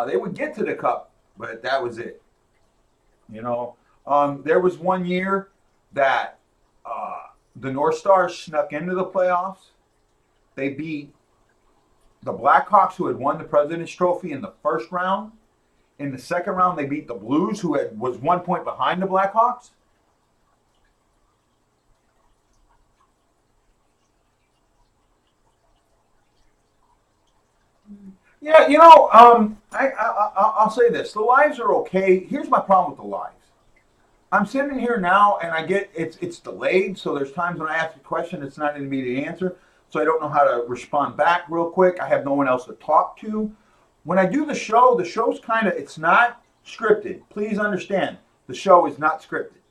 They would get to the cup, but that was it. There was one year that the North Stars snuck into the playoffs. They beat the Blackhawks, who had won the President's Trophy in the first round. In the second round, they beat the Blues, who was 1 point behind the Blackhawks. Yeah, I'll say this: the lives are okay. Here's my problem with the lives. I'm sitting here now, and I get it's delayed. So there's times when I ask a question, it's not an immediate answer. So I don't know how to respond back real quick. I have no one else to talk to. When I do the show's it's not scripted. Please understand, the show is not scripted,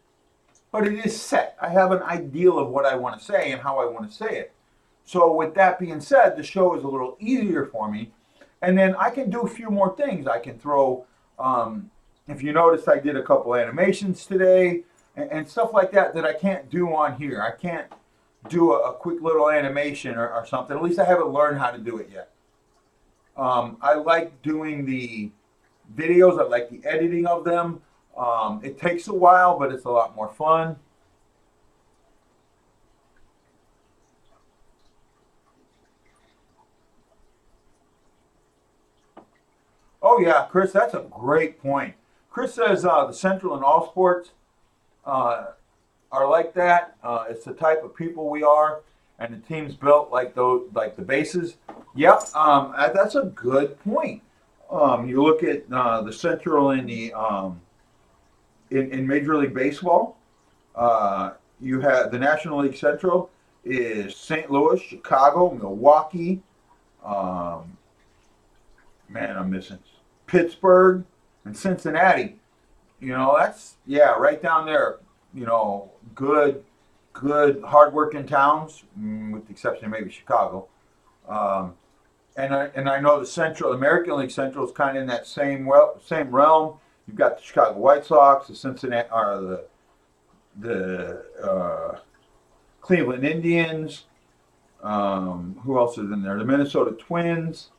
but it is set. I have an ideal of what I want to say and how I want to say it. So with that being said, the show is a little easier for me. And then I can do a few more things. I can throw, if you noticed, I did a couple animations today and stuff like that I can't do on here. I can't do a quick little animation or something. At least I haven't learned how to do it yet. I like doing the videos. I like the editing of them. It takes a while, but it's a lot more fun. Oh yeah, Chris, that's a great point. Chris says the Central and all sports are like that. It's the type of people we are, and the team's built like the bases. Yep, that's a good point. You look at the Central in the in Major League Baseball. You have the National League Central is St. Louis, Chicago, Milwaukee. Man, I'm missing Pittsburgh and Cincinnati. That's right down there. Good, hardworking towns, with the exception of maybe Chicago. And I know the American League Central is kind of in that same realm. You've got the Chicago White Sox, the Cincinnati, or the Cleveland Indians. Who else is in there? The Minnesota Twins.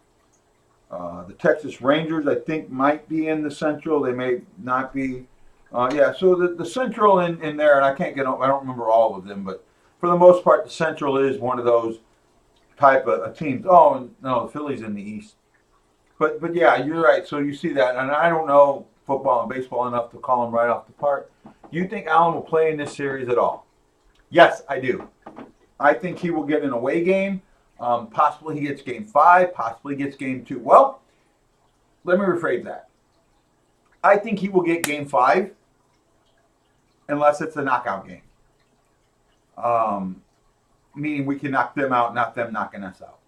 The Texas Rangers, I think, might be in the Central. They may not be. So the Central in there, and I don't remember all of them, but for the most part, the Central is one of those type of teams. Oh, no, the Phillies in the East. But yeah, you're right. So you see that, and I don't know football and baseball enough to call them right off the part. You think Allen will play in this series at all? Yes, I do. I think he will get an away game. Possibly he gets game 5, possibly gets game 2. Well, let me rephrase that. I think he will get game 5 unless it's a knockout game. Meaning we can knock them out, not them knocking us out.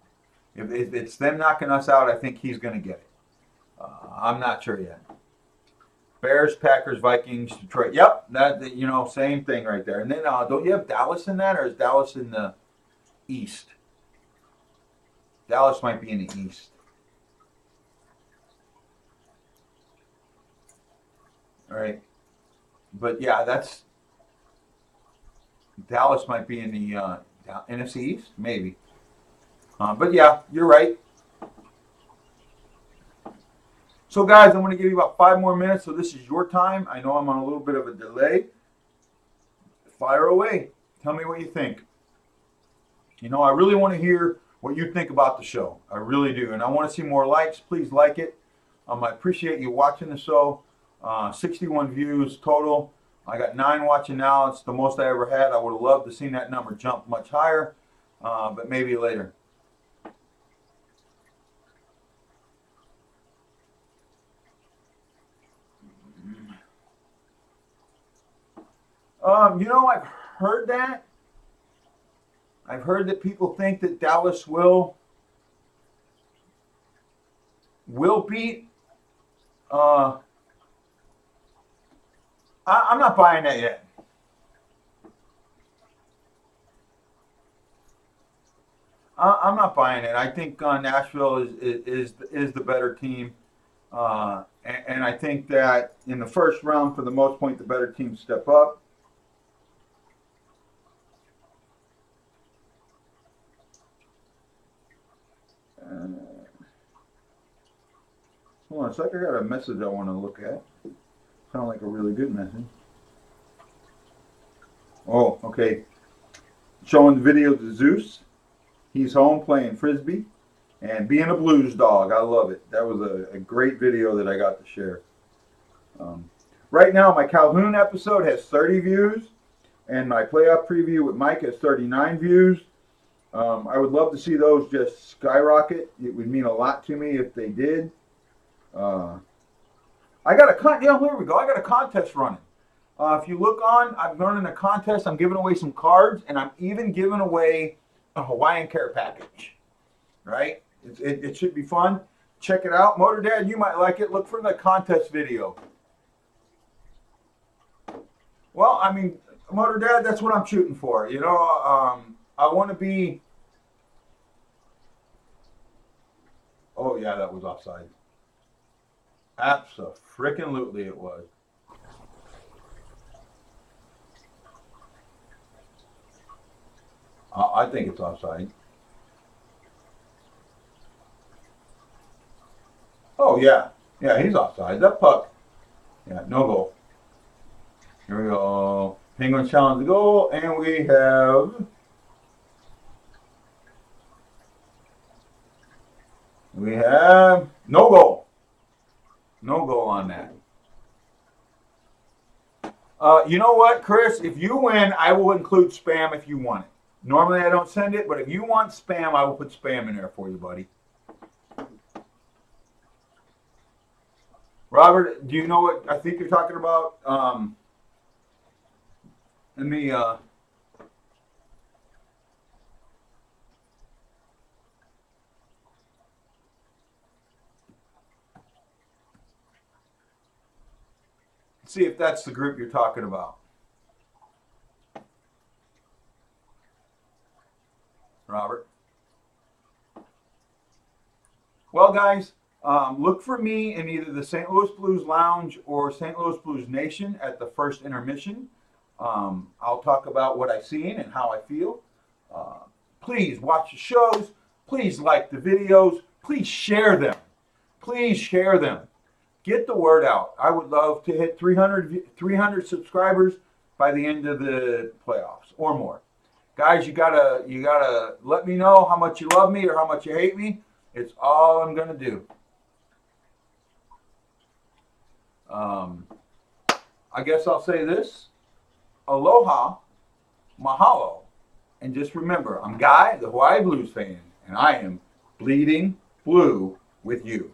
If it's them knocking us out, I think he's going to get it. I'm not sure yet. Bears, Packers, Vikings, Detroit. Yep, that same thing right there. And then don't you have Dallas in that, or is Dallas in the East? Dallas might be in the East. All right, but yeah, that's Dallas might be in the NFC East, maybe. But yeah, you're right. So guys, I'm going to give you about 5 more minutes. So this is your time. I know I'm on a little bit of a delay. Fire away. Tell me what you think. I really want to hear what you think about the show. I really do. And I want to see more likes. Please like it. I appreciate you watching the show. 61 views total. I got 9 watching now. It's the most I ever had. I would have loved to see that number jump much higher, but maybe later. I've heard that. I've heard that people think that Dallas will beat. I'm not buying that yet. I'm not buying it. I think Nashville is the better team, and I think that in the first round, for the most part, the better teams step up. Hold on a sec. I got a message I want to look at. Sound like a really good message. Oh, okay. Showing the video to Zeus. He's home playing frisbee and being a blues dog. I love it. That was a great video that I got to share. Right now, my Calhoun episode has 30 views, and my playoff preview with Mike has 39 views. I would love to see those just skyrocket. It would mean a lot to me if they did. I got here we go. I got a contest running. If you look on, I'm running a contest. I'm giving away some cards, and I'm even giving away a Hawaiian care package. Right? It should be fun. Check it out. Motor Dad, you might like it. Look for the contest video. Well, I mean, Motor Dad, that's what I'm shooting for. I want to be. Oh yeah, that was offside. Abso-freaking-lutely it was. I think it's offside. Oh yeah, yeah, he's offside. That puck. Yeah, no goal. Here we go. Penguins challenge the goal, and we have no goal. No goal on that. You know what, Chris? If you win, I will include spam if you want it. Normally I don't send it, but if you want spam, I will put spam in there for you, buddy. Robert, do you know what I think you're talking about? Let me. See if that's the group you're talking about. Robert. Well, guys, look for me in either the St. Louis Blues Lounge or St. Louis Blues Nation at the first intermission. I'll talk about what I've seen and how I feel. Please watch the shows. Please like the videos. Please share them. Please share them. Get the word out. I would love to hit 300 subscribers by the end of the playoffs or more. Guys, you gotta let me know how much you love me or how much you hate me. It's all I'm gonna do. I guess I'll say this. Aloha, mahalo, and just remember, I'm Guy, the Hawaii Blues fan, and I am bleeding blue with you.